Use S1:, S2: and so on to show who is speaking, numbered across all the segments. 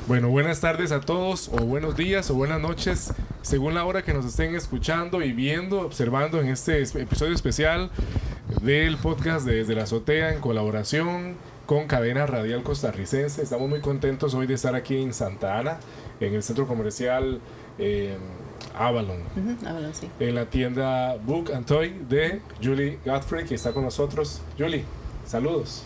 S1: Bueno, buenas tardes a todos, o buenos días, o buenas noches, según la hora que nos estén escuchando y viendo, observando en este episodio especial del podcast de Desde la Azotea, en colaboración con Cadena Radial Costarricense. Estamos muy contentos hoy de estar aquí en Santa Ana, en el centro comercial Avalon,
S2: Avalon, sí.
S1: en la tienda Book and Toy de Julie Godfrey, que está con nosotros. Julie, saludos.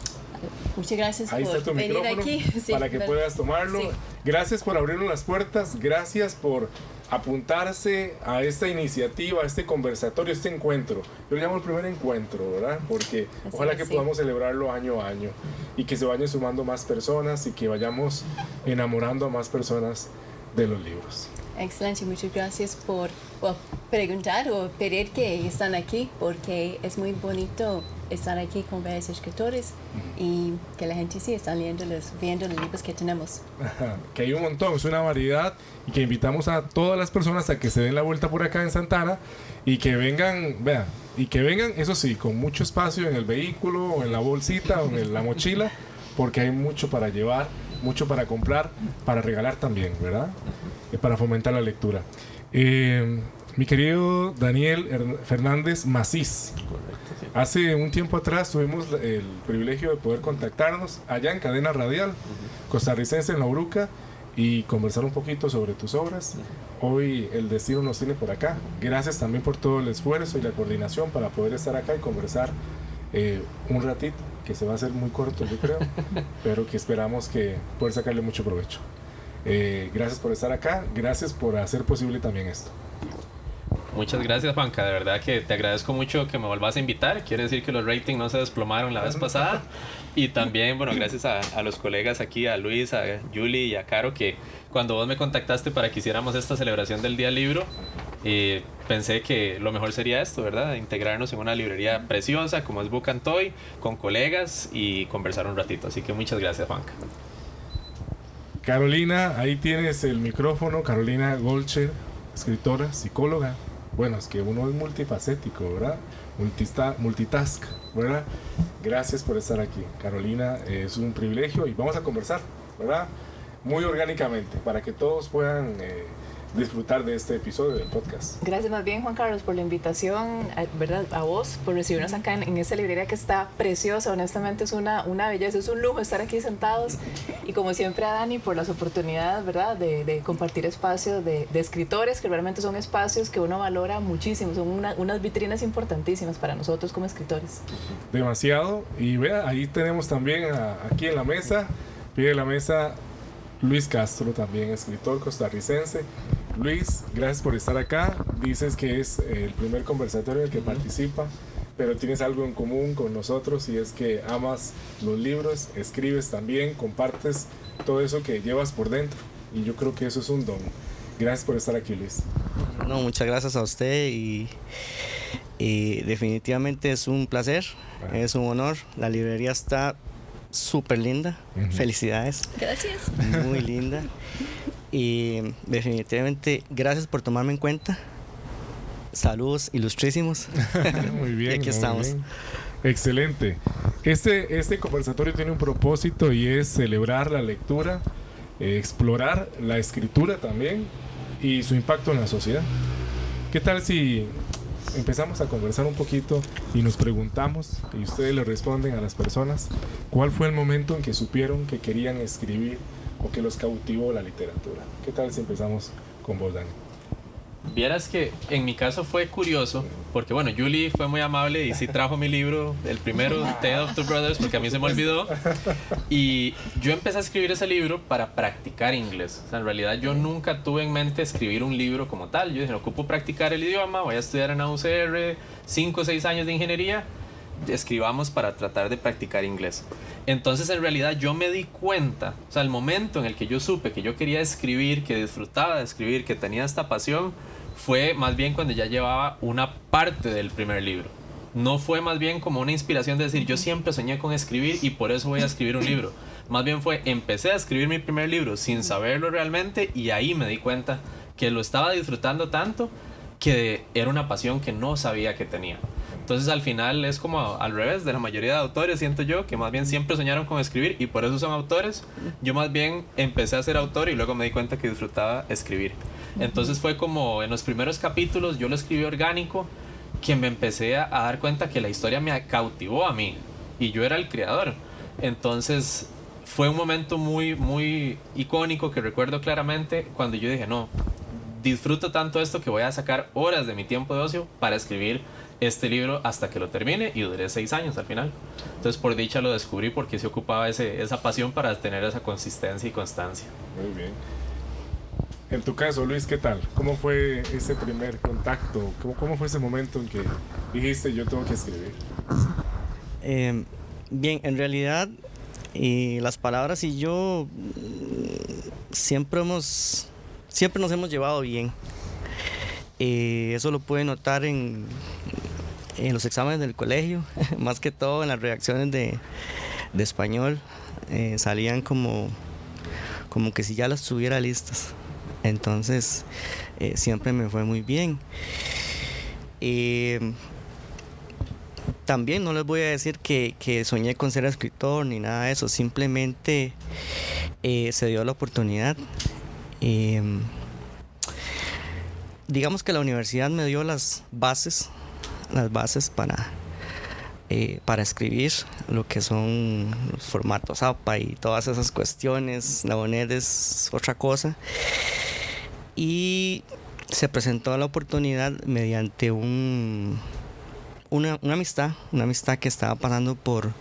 S2: Muchas gracias
S1: Ahí
S2: por
S1: está tu
S2: venir
S1: micrófono
S2: aquí. Sí,
S1: para que puedas tomarlo.
S2: Sí.
S1: Gracias por abrirnos las puertas, gracias por apuntarse a esta iniciativa, a este conversatorio, a este encuentro. Yo lo llamo el primer encuentro, ¿verdad? Porque
S2: Así
S1: ojalá
S2: es,
S1: que
S2: sí.
S1: podamos celebrarlo año a año y que se vayan sumando más personas y que vayamos enamorando a más personas de los libros.
S2: Excelente, muchas gracias por preguntar o pedir que están aquí, porque es muy bonito estar aquí con varios escritores y que la gente sí está viendo los libros que tenemos.
S1: Ajá, que hay un montón, es una variedad, y que invitamos a todas las personas a que se den la vuelta por acá en Santana y que vengan, vean, eso sí, con mucho espacio en el vehículo o en la bolsita o en la mochila, porque hay mucho para llevar, mucho para comprar, para regalar también, ¿verdad? Para fomentar la lectura. Mi querido Daniel Fernández Macís, hace un tiempo atrás tuvimos el privilegio de poder contactarnos allá en Cadena Radial Costarricense en La Uruca y conversar un poquito sobre tus obras. Hoy el destino nos tiene por acá. Gracias también por todo el esfuerzo y la coordinación para poder estar acá y conversar un ratito, que se va a hacer muy corto, yo creo, pero que esperamos que poder sacarle mucho provecho. Gracias por estar acá, gracias por hacer posible también esto.
S3: Muchas gracias, Juanca, de verdad que te agradezco mucho que me vuelvas a invitar. Quiere decir que los ratings no se desplomaron la vez pasada. Y también, bueno, gracias a los colegas aquí, a Luis, a Julie y a Caro, que cuando vos me contactaste para que hiciéramos esta celebración del Día del Libro, pensé que lo mejor sería esto, ¿verdad? Integrarnos en una librería preciosa como es Book and Toy, con colegas y conversar un ratito. Así que muchas gracias, Juanca.
S1: Carolina, ahí tienes el micrófono. Carolina Golcher, escritora, psicóloga. Bueno, es que uno es multifacético, ¿verdad? Multitask, ¿verdad? Gracias por estar aquí, Carolina. Es un privilegio y vamos a conversar, ¿verdad? Muy orgánicamente, para que todos puedan disfrutar de este episodio del podcast.
S4: Gracias más bien, Juan Carlos, por la invitación, ¿verdad? A vos, por recibirnos acá en esta librería que está preciosa. Honestamente es una belleza, es un lujo estar aquí sentados, y como siempre a Dani por las oportunidades, ¿verdad? De compartir espacios de escritores, que realmente son espacios que uno valora muchísimo, son unas vitrinas importantísimas para nosotros como escritores.
S1: Demasiado. Y vea, ahí tenemos también aquí en la mesa, pie de la mesa, Luis Castro, también escritor costarricense. Luis, gracias por estar acá. Dices que es el primer conversatorio en el que participa, pero tienes algo en común con nosotros, y es que amas los libros, escribes también, compartes todo eso que llevas por dentro, y yo creo que eso es un don. Gracias por estar aquí, Luis.
S5: No, muchas gracias a usted y definitivamente es un placer, es un honor. La librería está súper linda, felicidades.
S2: Gracias.
S5: Muy linda. Y definitivamente gracias por tomarme en cuenta. Saludos ilustrísimos.
S1: Muy bien.
S5: Y aquí estamos.
S1: Bien. Excelente. Este conversatorio tiene un propósito, y es celebrar la lectura, explorar la escritura también y su impacto en la sociedad. ¿Qué tal si empezamos a conversar un poquito y nos preguntamos, y ustedes le responden a las personas, cuál fue el momento en que supieron que querían escribir o que los cautivó la literatura? ¿Qué tal si empezamos con vos, Dani?
S3: Vieras que en mi caso fue curioso, porque bueno, Julie fue muy amable y sí trajo mi libro, el primero, Tale of Two Brothers, porque a mí se me olvidó. Y yo empecé a escribir ese libro para practicar inglés. O sea, en realidad yo nunca tuve en mente escribir un libro como tal. Yo dije, ocupo practicar el idioma, voy a estudiar en la UCR, 5 o 6 años de ingeniería, escribamos para tratar de practicar inglés. Entonces en realidad yo me di cuenta, o sea, el momento en el que yo supe que yo quería escribir, que disfrutaba de escribir, que tenía esta pasión, fue más bien cuando ya llevaba una parte del primer libro. No fue más bien como una inspiración de decir, yo siempre soñé con escribir y por eso voy a escribir un libro. Más bien fue, empecé a escribir mi primer libro sin saberlo realmente, y ahí me di cuenta que lo estaba disfrutando tanto que era una pasión que no sabía que tenía. Entonces al final es como al revés de la mayoría de autores, siento yo, que más bien siempre soñaron con escribir y por eso son autores. Yo más bien empecé a ser autor y luego me di cuenta que disfrutaba escribir. Entonces fue como en los primeros capítulos yo lo escribí orgánico, que me empecé a dar cuenta que la historia me cautivó a mí y yo era el creador. Entonces fue un momento muy, muy icónico que recuerdo claramente cuando yo dije, no, disfruto tanto esto que voy a sacar horas de mi tiempo de ocio para escribir este libro hasta que lo termine, y duré 6 años al final. Entonces por dicha lo descubrí porque se ocupaba esa pasión para tener esa consistencia y constancia.
S1: Muy bien. En tu caso, Luis, ¿qué tal? ¿Cómo fue ese primer contacto? ¿Cómo fue ese momento en que dijiste yo tengo que escribir?
S5: Bien, en realidad las palabras y yo siempre nos hemos llevado bien. Eso lo puede notar en los exámenes del colegio, más que todo en las redacciones de español. Salían como que si ya las tuviera listas. Entonces siempre me fue muy bien. También no les voy a decir que soñé con ser escritor ni nada de eso, simplemente se dio la oportunidad. Digamos que la universidad me dio las bases para escribir lo que son los formatos APA y todas esas cuestiones. La UNED es otra cosa. Y se presentó la oportunidad mediante una amistad que estaba pasando por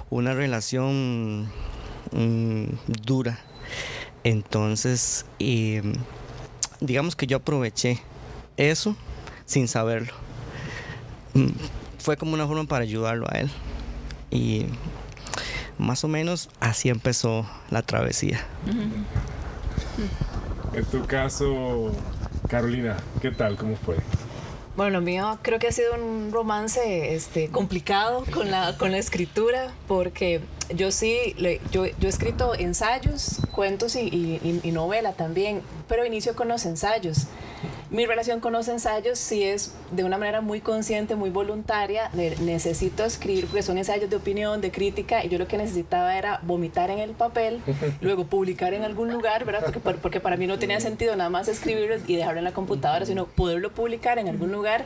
S5: una relación dura. Entonces, digamos que yo aproveché eso sin saberlo. Fue como una forma para ayudarlo a él. Y más o menos así empezó la travesía.
S1: En tu caso, Carolina, ¿qué tal? ¿Cómo fue?
S4: Bueno, lo mío creo que ha sido un romance complicado con la escritura, porque yo he escrito ensayos, cuentos y novela también, pero inicio con los ensayos. Mi relación con los ensayos sí es de una manera muy consciente, muy voluntaria. Necesito escribir porque son ensayos de opinión, de crítica, y yo lo que necesitaba era vomitar en el papel, luego publicar en algún lugar, ¿verdad? Porque para mí no tenía sentido nada más escribirlo y dejarlo en la computadora, sino poderlo publicar en algún lugar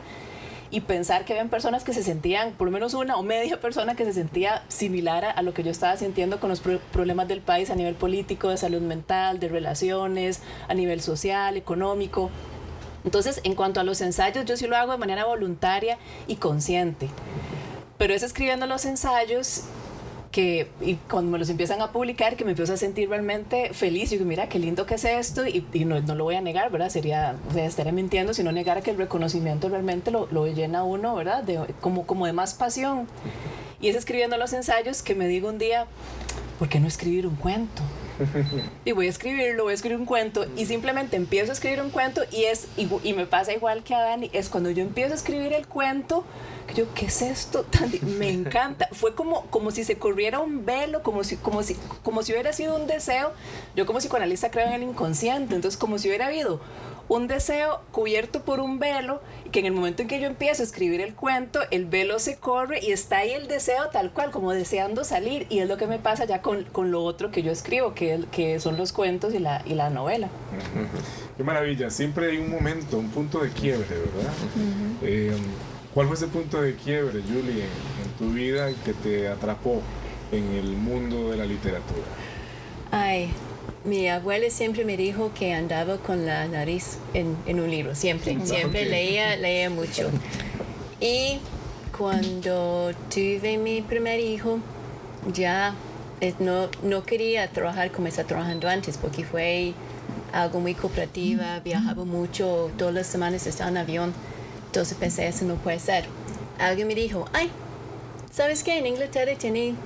S4: y pensar que habían personas que se sentían, por lo menos una o media persona que se sentía similar a lo que yo estaba sintiendo con los problemas del país a nivel político, de salud mental, de relaciones, a nivel social, económico. Entonces, en cuanto a los ensayos, yo sí lo hago de manera voluntaria y consciente. Pero es escribiendo los ensayos y cuando me los empiezan a publicar, que me empiezo a sentir realmente feliz. Y digo, mira, qué lindo que es esto, y no lo voy a negar, ¿verdad? Estaría mintiendo si no negara que el reconocimiento realmente lo llena a uno, ¿verdad? Como de más pasión. Y es escribiendo los ensayos que me digo un día, ¿por qué no escribir un cuento? Y voy a escribir un cuento, y simplemente empiezo a escribir un cuento, y me pasa igual que a Dani. Es cuando yo empiezo a escribir el cuento que yo, ¿qué es esto? Me encanta. Fue como si se corriera un velo, como si hubiera sido un deseo. Yo como psicoanalista creo en el inconsciente, entonces como si hubiera habido un deseo cubierto por un velo, y que en el momento en que yo empiezo a escribir el cuento, el velo se corre y está ahí el deseo tal cual, como deseando salir. Y es lo que me pasa ya con lo otro que yo escribo, que son los cuentos y la novela.
S1: Qué maravilla, siempre hay un momento, un punto de quiebre, ¿verdad? ¿Cuál fue ese punto de quiebre, Julie, en tu vida que te atrapó en el mundo de la literatura?
S2: Ay, mi abuela siempre me dijo que andaba con la nariz en un libro, siempre leía mucho. Y cuando tuve mi primer hijo, ya no quería trabajar como estaba trabajando antes, porque fue algo muy cooperativa, viajaba mucho, todas las semanas estaba en avión. Entonces pensé, eso no puede ser. Alguien me dijo, ay, ¿sabes qué? En Inglaterra tienen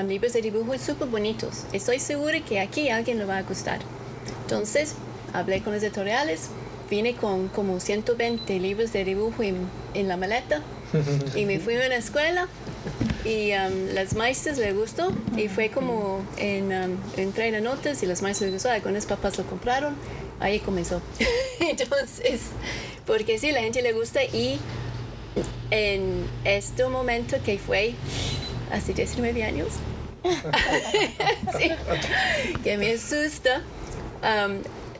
S2: libros de dibujo súper bonitos. Estoy segura que aquí a alguien le va a gustar. Entonces hablé con los editoriales, vine con como 120 libros de dibujo en la maleta, y me fui a una escuela, y las maestras les gustó, y fue como entré en notas y las maestras les gustó, algunos papás lo compraron, ahí comenzó. Entonces, porque sí, la gente le gusta, y en este momento que fue hace 19 años, sí, que me asusta,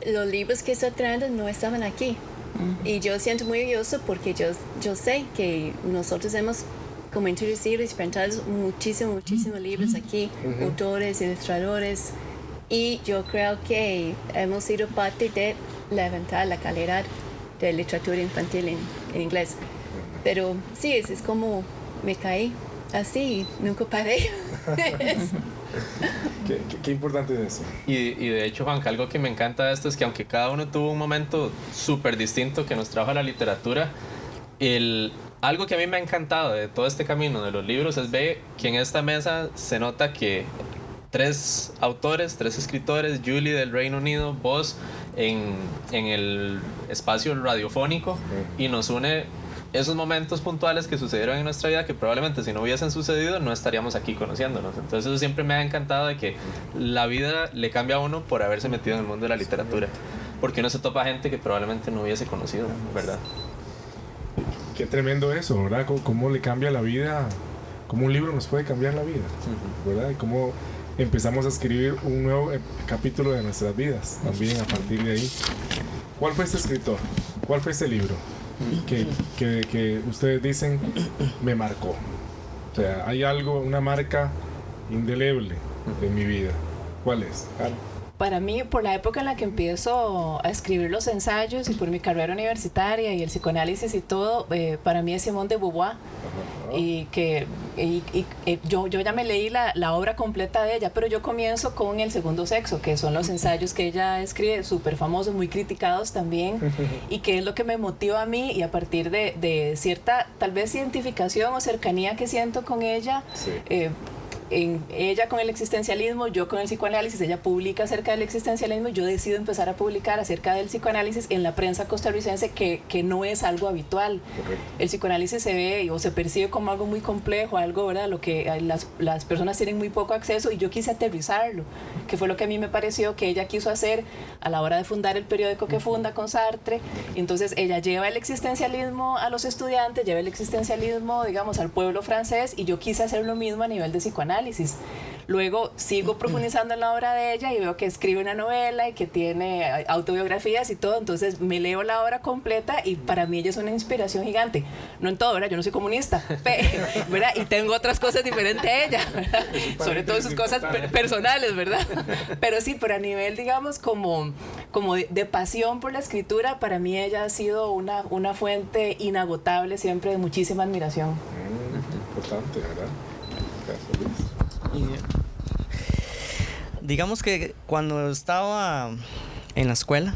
S2: los libros que estoy trayendo no estaban aquí. Y yo siento muy orgulloso porque yo sé que nosotros hemos como introducido y presentado muchísimos libros aquí, autores, ilustradores, y yo creo que hemos sido parte de levantar la calidad de literatura infantil en inglés. Pero sí, es como me caí así, nunca paré.
S1: Qué importante es eso.
S3: Y de hecho, Juanca, algo que me encanta de esto es que aunque cada uno tuvo un momento súper distinto que nos trajo a la literatura, algo que a mí me ha encantado de todo este camino de los libros es ver que en esta mesa se nota que 3 autores, 3 escritores, Julie del Reino Unido, vos en el espacio radiofónico, y nos une esos momentos puntuales que sucedieron en nuestra vida que probablemente si no hubiesen sucedido no estaríamos aquí conociéndonos. Entonces eso siempre me ha encantado, de que la vida le cambia a uno por haberse metido en el mundo de la literatura, porque uno se topa gente que probablemente no hubiese conocido, ¿verdad?
S1: Qué tremendo eso, ¿verdad? Cómo le cambia la vida, cómo un libro nos puede cambiar la vida, ¿verdad? Y cómo empezamos a escribir un nuevo capítulo de nuestras vidas también a partir de ahí. ¿Cuál fue este escritor? ¿Cuál fue este libro que ustedes dicen me marcó? O sea, hay algo, una marca indeleble en mi vida. ¿Cuál es?
S4: Para mí, por la época en la que empiezo a escribir los ensayos y por mi carrera universitaria y el psicoanálisis y todo, para mí es Simone de Beauvoir. Y que yo ya me leí la obra completa de ella, pero yo comienzo con El segundo sexo, que son los ensayos que ella escribe, súper famosos, muy criticados también, y que es lo que me motiva a mí, y a partir de cierta, tal vez, identificación o cercanía que siento con ella, sí. Ella con el existencialismo, yo con el psicoanálisis. Ella publica acerca del existencialismo, yo decido empezar a publicar acerca del psicoanálisis en la prensa costarricense, que no es algo habitual. Correcto. El psicoanálisis se ve o se percibe como algo muy complejo, algo, ¿verdad?, lo que las personas tienen muy poco acceso, y yo quise aterrizarlo, que fue lo que a mí me pareció que ella quiso hacer a la hora de fundar el periódico que funda con Sartre. Entonces ella lleva el existencialismo a los estudiantes, lleva el existencialismo, digamos, al pueblo francés, y yo quise hacer lo mismo a nivel de psicoanálisis. Luego sigo profundizando en la obra de ella y veo que escribe una novela y que tiene autobiografías y todo, entonces me leo la obra completa, y para mí ella es una inspiración gigante. No en todo, ¿verdad? Yo no soy comunista, ¿verdad? Y tengo otras cosas diferentes a ella, ¿verdad? Sobre todo sus cosas personales, ¿verdad? Pero sí, pero a nivel, digamos, como de pasión por la escritura, para mí ella ha sido una fuente inagotable siempre de muchísima admiración.
S1: Importante, ¿verdad?
S5: Digamos que cuando estaba en la escuela,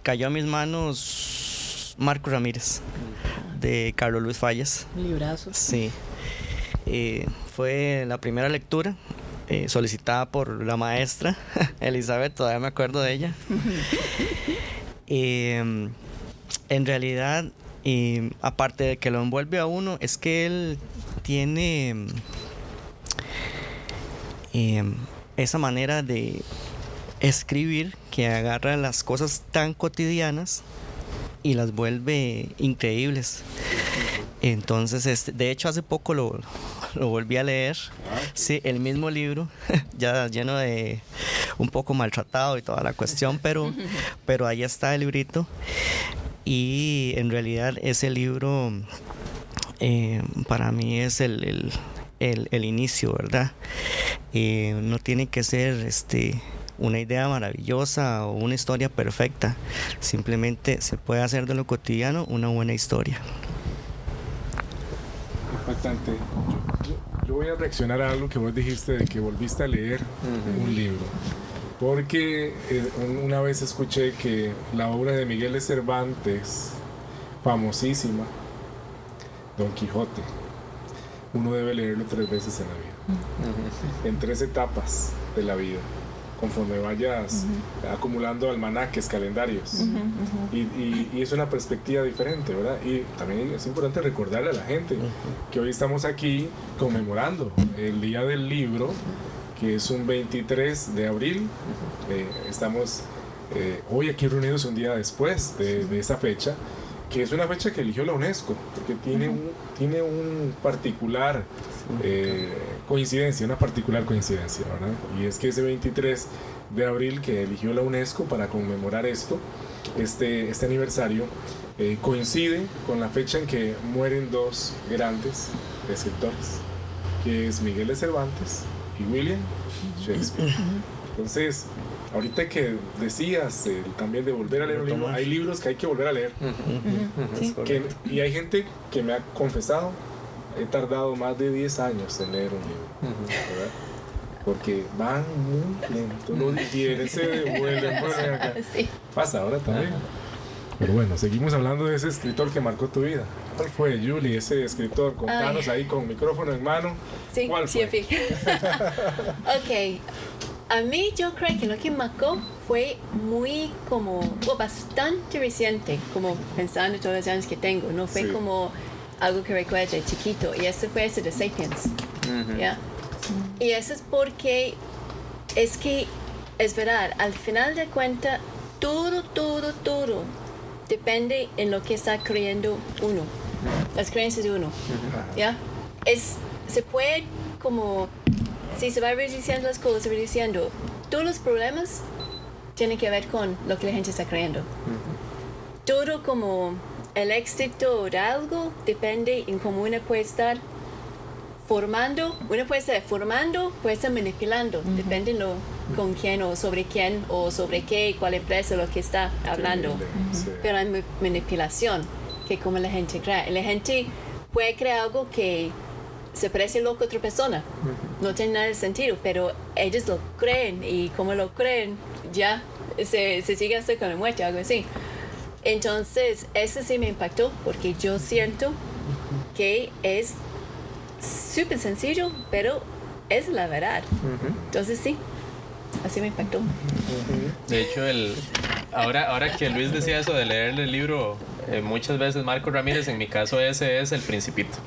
S5: cayó a mis manos Marco Ramírez, de Carlos Luis Fallas.
S4: Librazo.
S5: Sí. Fue la primera lectura solicitada por la maestra Elizabeth, todavía me acuerdo de ella. En realidad, aparte de que lo envuelve a uno, es que él tiene esa manera de escribir que agarra las cosas tan cotidianas y las vuelve increíbles. Entonces, de hecho, hace poco lo volví a leer. Sí, el mismo libro, ya lleno de un poco maltratado y toda la cuestión, pero ahí está el librito. Y en realidad ese libro para mí es el inicio, ¿verdad? No tiene que ser una idea maravillosa o una historia perfecta, simplemente se puede hacer de lo cotidiano una buena historia.
S1: Impactante. Yo voy a reaccionar a algo que vos dijiste, de que volviste a leer un libro, porque una vez escuché que la obra de Miguel de Cervantes, famosísima, Don Quijote, uno debe leerlo 3 veces en la vida, en 3 etapas de la vida, conforme vayas acumulando almanaques, calendarios, y es una perspectiva diferente, ¿verdad? Y también es importante recordarle a la gente que hoy estamos aquí conmemorando el Día del Libro, que es un 23 de abril. Estamos hoy aquí reunidos un día después de esa fecha, que es una fecha que eligió la UNESCO, porque tiene un particular coincidencia, ¿verdad? Y es que ese 23 de abril que eligió la UNESCO para conmemorar este aniversario, coincide con la fecha en que mueren dos grandes escritores, que es Miguel de Cervantes y William Shakespeare. Entonces, ahorita que decías también de volver a leer un libro, hay libros que hay que volver a leer. Y hay gente que me ha confesado, he tardado más de 10 años en leer un libro, ¿verdad? Porque van muy lento, no digieren, se devuelven.
S2: Sí.
S1: Pasa ahora también. Pero bueno, seguimos hablando de ese escritor que marcó tu vida. ¿Cuál fue, Julie, ese escritor? Contanos ahí con micrófono en mano.
S2: Sí,
S1: ¿Cuál fue?
S2: sí. Ok, a mí yo creo que lo que marcó fue bastante reciente, como pensando todos los años que tengo, no fue como algo que recuerde chiquito, y ese fue ese de Sapiens. ¿Ya? Y eso es porque es verdad, al final de cuentas, todo depende en lo que está creyendo uno, las creencias de uno. ¿Ya? Se puede como, si se va rediciendo las cosas, todos los problemas tienen que ver con lo que la gente está creyendo. Todo como el éxito de algo depende en cómo uno puede estar formando, puede estar manipulando, depende con quién o sobre qué, cuál empresa, lo que está hablando. Pero hay manipulación, que como la gente cree. La gente puede crear algo que se parece loco a otra persona, no tiene nada de sentido, pero ellos lo creen, y como lo creen, ya se sigue hasta con la muerte, algo así. Entonces, eso sí me impactó, porque yo siento que es súper sencillo, pero es la verdad. Entonces sí, así me impactó.
S3: De hecho, ahora que Luis decía eso de leer el libro, muchas veces Marco Ramírez, en mi caso ese es El Principito,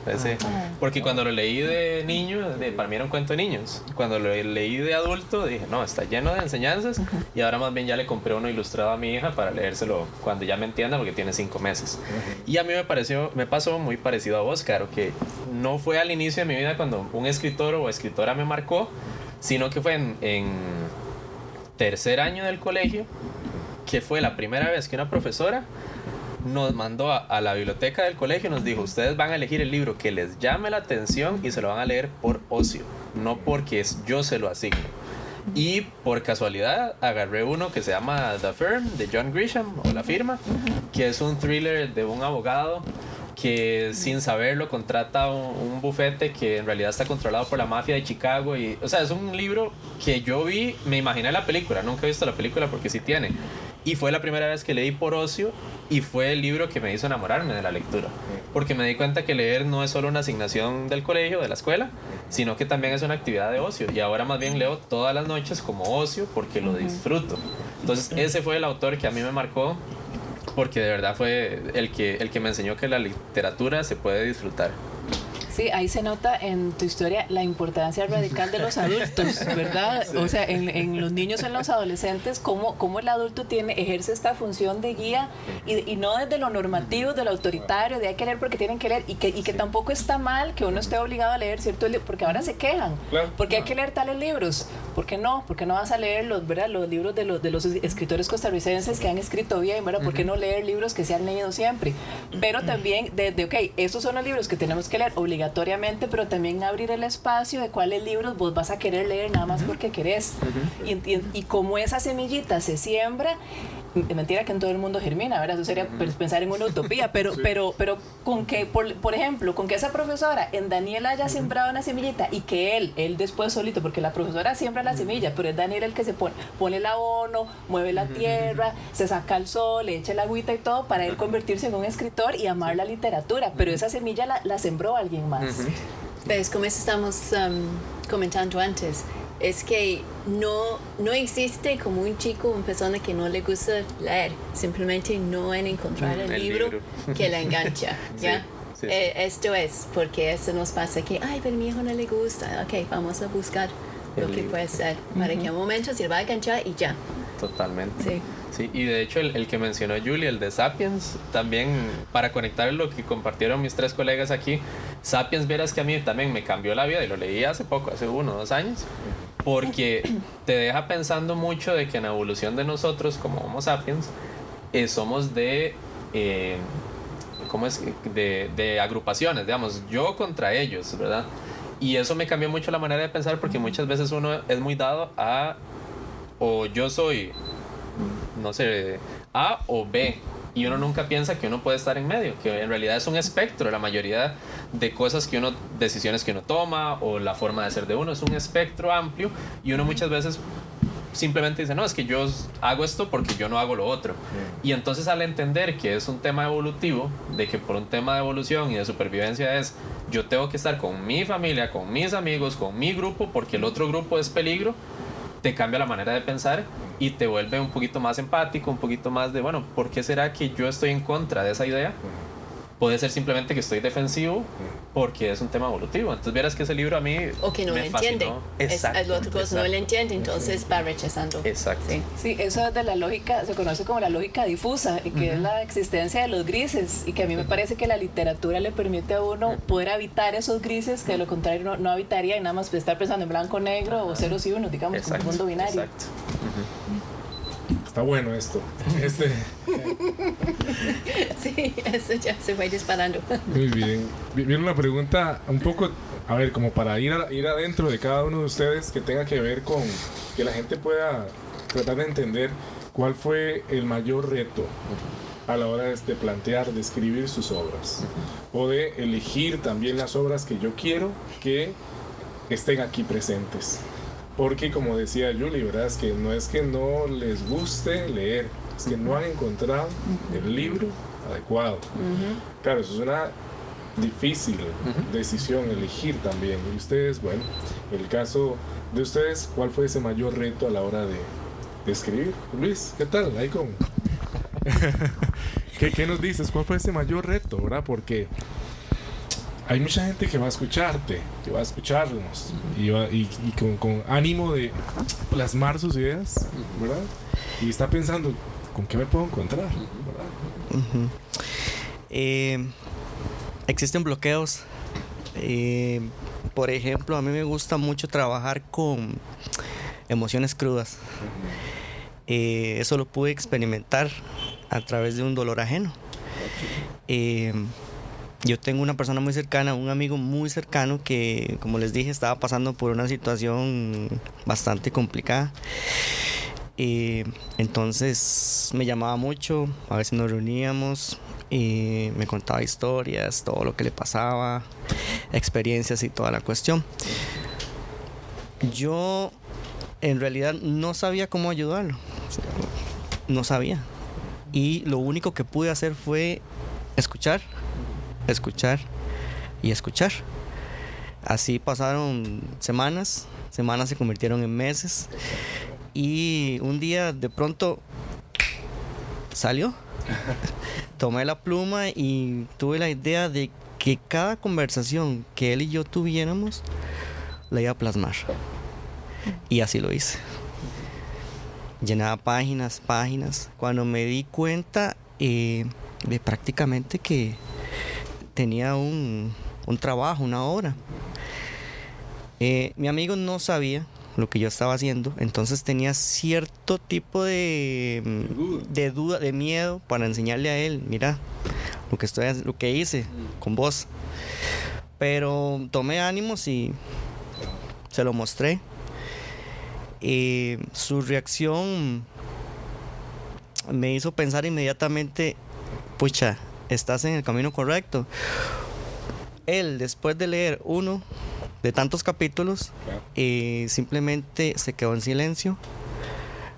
S3: porque cuando lo leí de niño, para mí era un cuento de niños. Cuando lo leí de adulto dije, no, está lleno de enseñanzas, y ahora más bien ya le compré uno ilustrado a mi hija para leérselo cuando ya me entienda, porque tiene 5 meses. Y a mí me pasó muy parecido a vos, Caro, que no fue al inicio de mi vida cuando un escritor o escritora me marcó, sino que fue en tercer año del colegio, que fue la primera vez que una profesora nos mandó a la biblioteca del colegio y nos dijo: ustedes van a elegir el libro que les llame la atención y se lo van a leer por ocio, no porque yo se lo asigno. Y por casualidad agarré uno que se llama The Firm, de John Grisham, o La Firma, que es un thriller de un abogado que sin saberlo contrata un bufete que en realidad está controlado por la mafia de Chicago. Y, o sea, es un libro que yo vi, me imaginé la película, nunca he visto la película porque sí tiene. Y fue la primera vez que leí por ocio, y fue el libro que me hizo enamorarme de la lectura. Porque me di cuenta que leer no es solo una asignación del colegio, de la escuela, sino que también es una actividad de ocio. Y ahora más bien leo todas las noches como ocio porque lo disfruto. Entonces ese fue el autor que a mí me marcó, porque de verdad fue el que me enseñó que la literatura se puede disfrutar.
S4: Sí, ahí se nota en tu historia la importancia radical de los adultos, ¿verdad? Sí. O sea, en los niños, en los adolescentes, cómo el adulto ejerce esta función de guía, y no desde lo normativo, de lo autoritario, de hay que leer porque tienen que leer, y que tampoco está mal que uno esté obligado a leer ciertos libros, porque ahora se quejan, porque hay que leer tales libros. ¿Por qué no? ¿Por qué no vas a leer los libros de los escritores costarricenses que han escrito bien, ¿verdad? ¿Por qué no leer libros que se han leído siempre? Pero también esos son los libros que tenemos que leer obligatoriamente, pero también abrir el espacio de cuáles libros vos vas a querer leer nada más porque querés. Y como esa semillita se siembra, es mentira que en todo el mundo germina, ¿verdad? Eso sería pensar en una utopía, pero con que, por ejemplo, con que esa profesora en Daniel haya sembrado una semillita, y que él después solito, porque la profesora siembra la semilla, pero es Daniel el que se pone el abono, mueve la tierra, se saca el sol, le echa el agüita y todo, para él convertirse en un escritor y amar la literatura, pero esa semilla la sembró alguien más.
S2: ¿Ves? Como eso estamos comentando antes, es que no existe como un chico, una persona que no le gusta leer, simplemente no han encontrado el libro que le engancha, ¿ya? Sí. Esto es, porque eso nos pasa que, ay, pero a mi hijo no le gusta, ok, vamos a buscar lo que puede ser, para que a un momento se va a enganchar y ya.
S3: Totalmente.
S2: Sí.
S3: Sí, y de hecho el que mencionó Julie, el de Sapiens, también para conectar lo que compartieron mis 3 colegas aquí, Sapiens, verás que a mí también me cambió la vida y lo leí hace poco, hace 1 o 2 años, porque te deja pensando mucho de que en la evolución de nosotros como Homo sapiens somos de... ¿cómo es? De agrupaciones, digamos, yo contra ellos, ¿verdad? Y eso me cambió mucho la manera de pensar porque muchas veces uno es muy dado a o yo soy, no sé, A o B, y uno nunca piensa que uno puede estar en medio, que en realidad es un espectro. La mayoría de cosas que uno, decisiones que uno toma o la forma de ser de uno es un espectro amplio, y uno muchas veces simplemente dice, no, es que yo hago esto porque yo no hago lo otro. Y entonces al entender que es un tema evolutivo, de que por un tema de evolución y de supervivencia es, yo tengo que estar con mi familia, con mis amigos, con mi grupo, porque el otro grupo es peligro, te cambia la manera de pensar y te vuelve un poquito más empático, un poquito más de, bueno, ¿por qué será que yo estoy en contra de esa idea? Puede ser simplemente que estoy defensivo porque es un tema evolutivo. Entonces vieras que ese libro a mí
S2: O que no lo
S3: me
S2: entiende.
S3: fascinó.
S2: Es la otra cosa, no lo entiende, entonces va rechazando.
S3: Exacto.
S2: Sí.
S4: Sí, eso de la lógica, se conoce como la lógica difusa, y que es la existencia de los grises, y que a mí me parece que la literatura le permite a uno poder habitar esos grises que de lo contrario no habitaría, y nada más estar pensando en blanco, negro o ceros y unos, digamos, como un mundo binario.
S3: Exacto.
S1: Está bueno esto.
S2: Sí, eso ya se fue disparando.
S1: Muy bien. Viene una pregunta un poco, a ver, como para ir adentro de cada uno de ustedes, que tenga que ver con que la gente pueda tratar de entender cuál fue el mayor reto a la hora de plantear, de escribir sus obras, o de elegir también las obras que yo quiero que estén aquí presentes. Porque como decía Julie, ¿verdad? Es que no les guste leer, es que no han encontrado el libro adecuado. Claro, eso es una difícil decisión, elegir también. Y ustedes, bueno, el caso de ustedes, ¿cuál fue ese mayor reto a la hora de escribir? Luis, ¿qué tal? Ahí con... ¿Qué nos dices? ¿Cuál fue ese mayor reto, verdad? Porque hay mucha gente que va a escucharte, que va a escucharnos y con ánimo de plasmar sus ideas, ¿verdad? Y está pensando, ¿con qué me puedo encontrar? ¿Verdad?
S5: Existen bloqueos. Por ejemplo, a mí me gusta mucho trabajar con emociones crudas. Eso lo pude experimentar a través de un dolor ajeno. Yo tengo una persona muy cercana, un amigo muy cercano que, como les dije, estaba pasando por una situación bastante complicada. Entonces me llamaba mucho, a veces nos reuníamos y me contaba historias, todo lo que le pasaba, experiencias y toda la cuestión. Yo en realidad no sabía cómo ayudarlo, no sabía. Y lo único que pude hacer fue escuchar y escuchar. Así pasaron semanas se convirtieron en meses, y un día de pronto salió. Tomé la pluma y tuve la idea de que cada conversación que él y yo tuviéramos la iba a plasmar, y así lo hice. Llenaba páginas. Cuando me di cuenta de prácticamente que tenía un trabajo, una obra. Mi amigo no sabía lo que yo estaba haciendo, entonces tenía cierto tipo de duda, de miedo para enseñarle a él, mira, lo que hice con vos. Pero tomé ánimos y se lo mostré. Su reacción me hizo pensar inmediatamente, pucha, estás en el camino correcto. Él, después de leer uno de tantos capítulos, simplemente se quedó en silencio,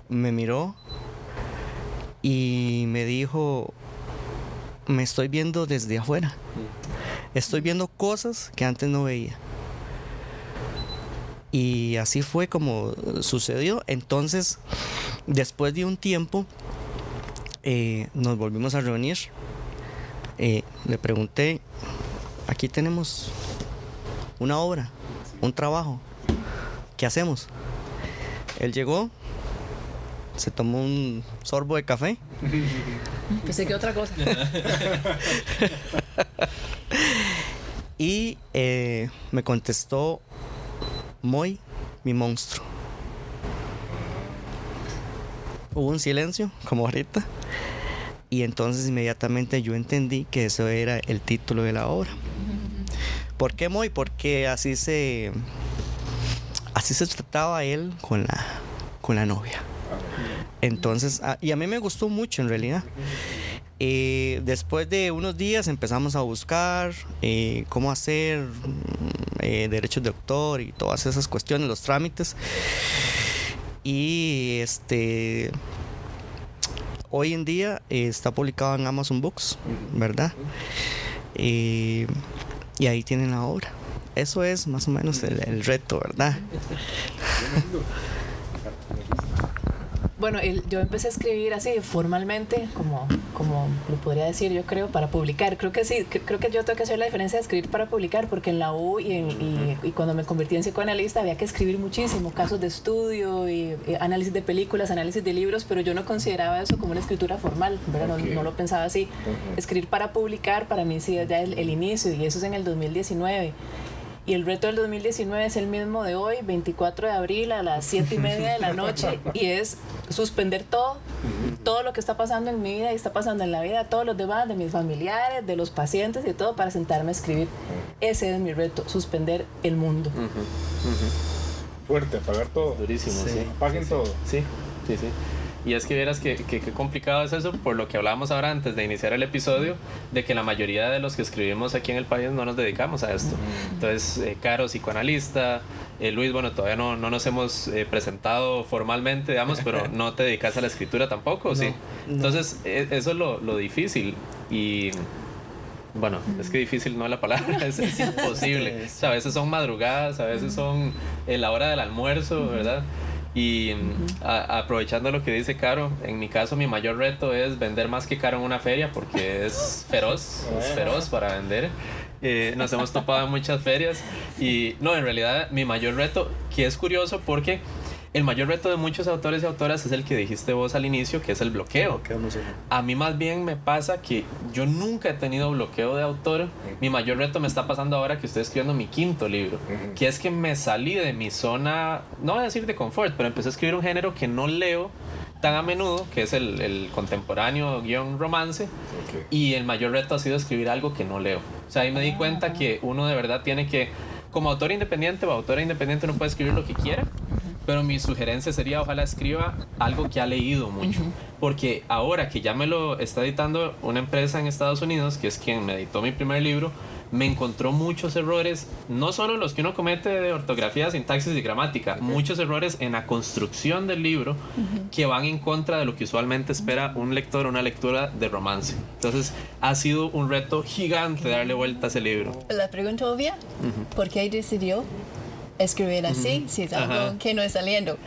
S5: me miró y me dijo, me estoy viendo desde afuera, estoy viendo cosas que antes no veía. Y así fue como sucedió. Entonces, después de un tiempo, nos volvimos a reunir. Le pregunté, aquí tenemos una obra, un trabajo, ¿qué hacemos? Él llegó, se tomó un sorbo de café.
S4: Pensé que otra cosa.
S5: Y me contestó: Moy, mi monstruo. Hubo un silencio, como ahorita. Y entonces inmediatamente yo entendí que eso era el título de la obra. ¿Por qué Moy? Porque así se trataba él con la novia. Entonces, y a mí me gustó mucho en realidad. Después de unos días empezamos a buscar cómo hacer derechos de autor y todas esas cuestiones, los trámites. Y hoy en día está publicado en Amazon Books, ¿verdad? Y ahí tienen la obra. Eso es más o menos el reto, ¿verdad?
S4: Bueno, yo empecé a escribir así formalmente, como lo podría decir yo creo, para publicar. Creo que sí, creo que yo tengo que hacer la diferencia de escribir para publicar, porque en la U y cuando me convertí en psicoanalista había que escribir muchísimo, casos de estudio y análisis de películas, análisis de libros, pero yo no consideraba eso como una escritura formal, ¿verdad? No lo pensaba así. Escribir para publicar para mí sí es ya el inicio, y eso es en el 2019. Y el reto del 2019 es el mismo de hoy, 24 de abril a las 7:30 de la noche, y es suspender todo lo que está pasando en mi vida y está pasando en la vida de todos los demás, de mis familiares, de los pacientes y todo, para sentarme a escribir. Ese es mi reto, suspender el mundo.
S1: Fuerte, apagar todo.
S3: Durísimo, sí.
S1: Apaguen todo.
S3: Sí. Y es que vieras que complicado es eso, por lo que hablábamos ahora antes de iniciar el episodio, de que la mayoría de los que escribimos aquí en el país no nos dedicamos a esto. Entonces, Caro, psicoanalista, Luis, bueno, todavía no nos hemos presentado formalmente, digamos, pero no te dedicas a la escritura tampoco, ¿sí? Entonces, eso es lo difícil. Y bueno, es que difícil no es la palabra, es imposible. O sea, a veces son madrugadas, a veces son la hora del almuerzo, ¿verdad? Y aprovechando lo que dice Caro, en mi caso mi mayor reto es vender más que Caro en una feria, porque es feroz para vender. Nos hemos topado en muchas ferias y no, en realidad mi mayor reto, que es curioso porque el mayor reto de muchos autores y autoras es el que dijiste vos al inicio, que es el bloqueo. A mí más bien me pasa que yo nunca he tenido bloqueo de autor. Mi mayor reto me está pasando ahora que estoy escribiendo mi 5º libro, que es que me salí de mi zona, no voy a decir de confort, pero empecé a escribir un género que no leo tan a menudo, que es el contemporáneo guión romance. Y el mayor reto ha sido escribir algo que no leo. O sea, ahí me di cuenta que uno de verdad tiene que, como autor independiente o autora independiente, uno puede escribir lo que quiera, pero mi sugerencia sería ojalá escriba algo que ha leído mucho, porque ahora que ya me lo está editando una empresa en Estados Unidos, que es quien me editó mi primer libro, me encontró muchos errores, no solo los que uno comete de ortografía, sintaxis y gramática, muchos errores en la construcción del libro que van en contra de lo que usualmente espera un lector o una lectora de romance. Entonces ha sido un reto gigante darle vuelta a ese libro.
S2: La pregunta obvia, ¿por qué decidió escribir así si es algo que no está saliendo?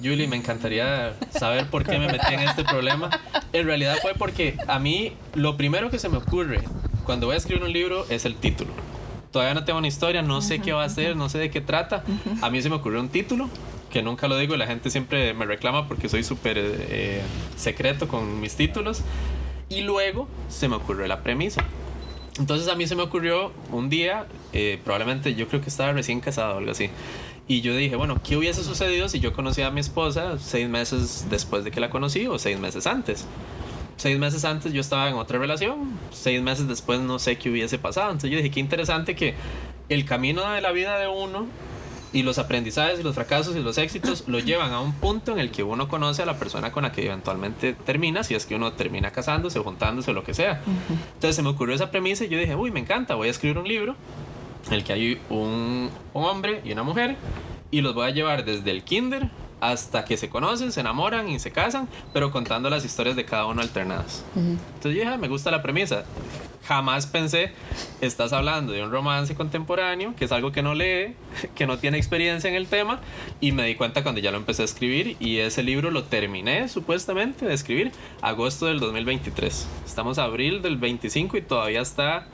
S3: Julie, me encantaría saber por qué me metí en este problema. En realidad fue porque a mí lo primero que se me ocurre cuando voy a escribir un libro es el título. Todavía no tengo una historia, no sé qué va a ser, no sé de qué trata. A mí se me ocurrió un título que nunca lo digo y la gente siempre me reclama porque soy súper secreto con mis títulos. Y luego se me ocurrió la premisa. Entonces a mí se me ocurrió un día, probablemente yo creo que estaba recién casado o algo así, y yo dije, bueno, ¿qué hubiese sucedido si yo conocía a mi esposa 6 meses después de que la conocí o 6 meses antes? 6 meses antes yo estaba en otra relación, 6 meses después no sé qué hubiese pasado. Entonces yo dije, qué interesante que el camino de la vida de uno y los aprendizajes y los fracasos y los éxitos lo llevan a un punto en el que uno conoce a la persona con la que eventualmente termina, si es que uno termina casándose o juntándose o lo que sea. Entonces se me ocurrió esa premisa y yo dije, uy, me encanta, voy a escribir un libro en el que hay un hombre y una mujer y los voy a llevar desde el kinder hasta que se conocen, se enamoran y se casan, pero contando las historias de cada uno alternadas. Entonces yo dije, me gusta la premisa. Jamás pensé, estás hablando de un romance contemporáneo, que es algo que no lee, que no tiene experiencia en el tema, y me di cuenta cuando ya lo empecé a escribir, y ese libro lo terminé supuestamente de escribir agosto del 2023. Estamos a abril del 25 y todavía está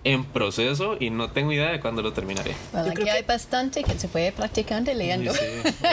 S3: en proceso y no tengo idea de cuándo lo terminaré.
S2: Bueno,
S4: Yo creo
S2: aquí hay
S4: que-
S2: bastante que se puede practicando y leyendo.
S3: Sí,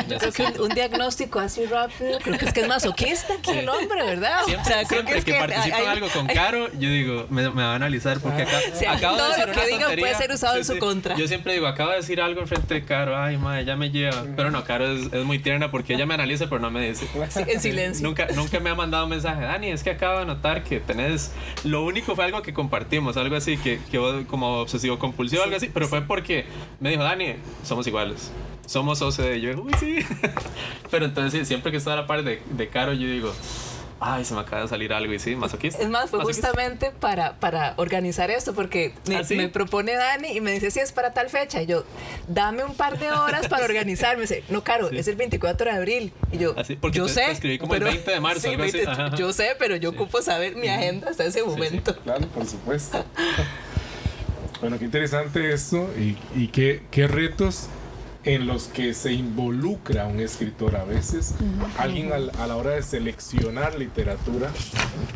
S4: Yo creo que un diagnóstico así rápido, creo que es masoquista que el hombre, ¿verdad?
S3: Siempre,
S4: O sea, creo
S3: siempre que, participo en algo con Caro, yo digo, me va a analizar porque acabo de
S4: todo
S3: decir
S4: lo
S3: una
S4: que diga
S3: tontería.
S4: puede ser usado en su contra.
S3: Yo siempre digo, acabo de decir algo enfrente de Caro, ay, madre, ella me lleva. Pero no, Caro es muy tierna porque ella me analiza, pero no me dice.
S4: Sí, en silencio.
S3: Nunca me ha mandado un mensaje, Dani, es que acabo de notar que tenés... Lo único fue algo que compartimos, algo así, que vos como obsesivo compulsivo, algo así, pero fue porque me dijo, Dani, somos iguales. Somos OCD. Y yo digo, uy, sí. Pero entonces sí, siempre que estoy a la par de Caro, yo digo, ay, se me acaba de salir algo. Y sí, masoquista.
S4: Es más, fue
S3: Masoquista.
S4: justamente para organizar esto, porque
S3: ¿Ah, sí?
S4: me propone Dani y me dice si es para tal fecha. Y yo, dame un par de horas para organizarme. Dice, no, Caro, es el 24 de abril. Y yo,
S3: Así, porque
S4: yo
S3: te
S4: sé.
S3: escribí como el 20 de marzo,
S4: Sí,
S3: algo así.
S4: 20,
S3: Ajá.
S4: yo sé, pero yo ocupo saber mi agenda hasta ese momento.
S1: Claro, por supuesto. Bueno, qué interesante esto y qué retos en los que se involucra un escritor a veces. Alguien a la hora de seleccionar literatura.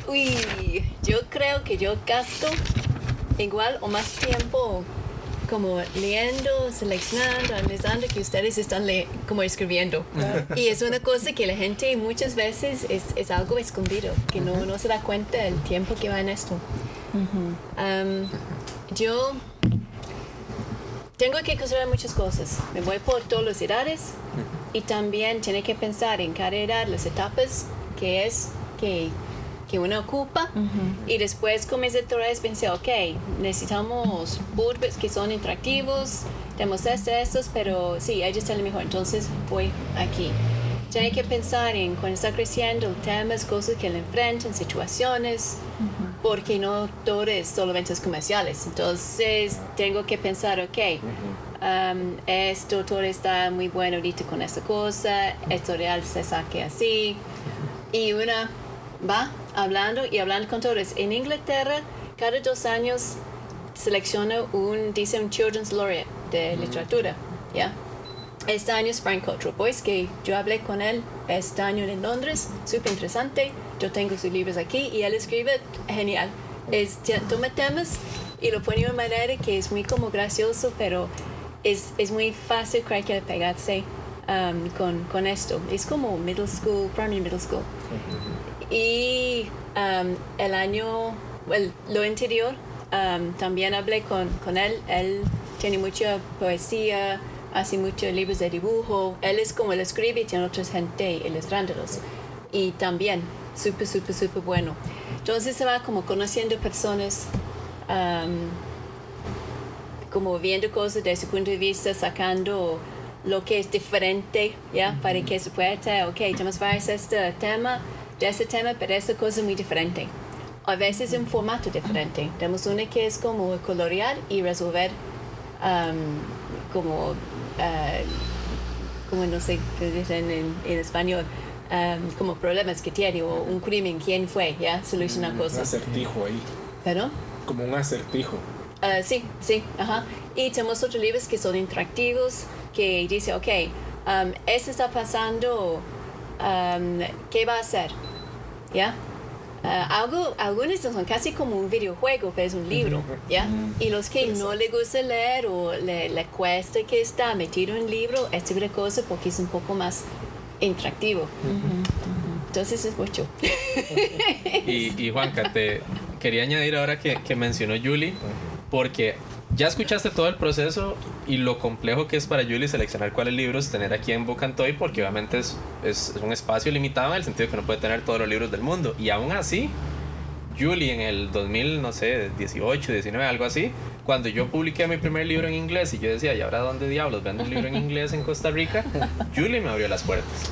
S2: Uy, yo creo que yo gasto igual o más tiempo como leyendo, seleccionando, analizando que ustedes están como escribiendo. Y es una cosa que la gente muchas veces es algo escondido, que no se da cuenta del tiempo que va en esto. Yo tengo que considerar muchas cosas. Me voy por todas las edades y también tiene que pensar en cada edad, las etapas que uno ocupa. Y después con mis editores pensé, ok, necesitamos urbes que son interactivos, tenemos estos, pero sí, ellos están mejor, entonces voy aquí. Tiene que pensar en cuando está creciendo temas, cosas que le enfrentan, situaciones, porque no todo es solamente comerciales. Entonces tengo que pensar, ok, este autor está muy bueno ahorita con esta cosa, esto real se saque así. Y una va hablando con todos. En Inglaterra, cada 2 años selecciona dice un Children's Laureate de literatura, ¿ya? Este año es Frank Cottrell Boyce, que yo hablé con él este año en Londres, súper interesante. Yo tengo sus libros aquí y él escribe genial. Toma temas y lo pone de una manera que es muy como gracioso, pero es muy fácil, creo que, pegarse con esto. Es como middle school, primary middle school. Y el año, lo anterior, también hablé con él. Él tiene mucha poesía, hace muchos libros de dibujo. Él es como él escribe y tiene otra gente ilustrándolos. Y también súper bueno. Entonces se va como conociendo personas, como viendo cosas desde su punto de vista, sacando lo que es diferente, ¿ya? Para que se pueda, ok, tenemos varios de ese tema, pero esta cosa es muy diferente. A veces en formato diferente. Tenemos una que es como colorear y resolver como no sé qué dicen en español, como problemas que tiene o un crimen, quién fue, ya, solucionar
S1: Un
S2: cosas.
S1: acertijo ahí.
S2: ¿Perdón?
S1: Como un acertijo.
S2: Sí, ajá. Y tenemos otros libros que son interactivos, que dice, ok, esto está pasando, ¿qué va a hacer? ¿Ya? Algunos son casi como un videojuego, pero es un libro, ¿ya? Y los que no le gusta leer o le cuesta que está metido en un libro, este tipo de cosas, porque es un poco más interactivo. Entonces es mucho.
S3: Y Juanca, te quería añadir ahora que mencionó Julie, porque ya escuchaste todo el proceso y lo complejo que es para Julie seleccionar cuáles libros tener aquí en Book and Toy, porque obviamente es un espacio limitado en el sentido que no puede tener todos los libros del mundo. Y aún así, Julie en el 2000, no sé, 18, 19, algo así, cuando yo publiqué mi primer libro en inglés y yo decía, ¿y ahora dónde diablos vendo un libro en inglés en Costa Rica? Julie me abrió las puertas.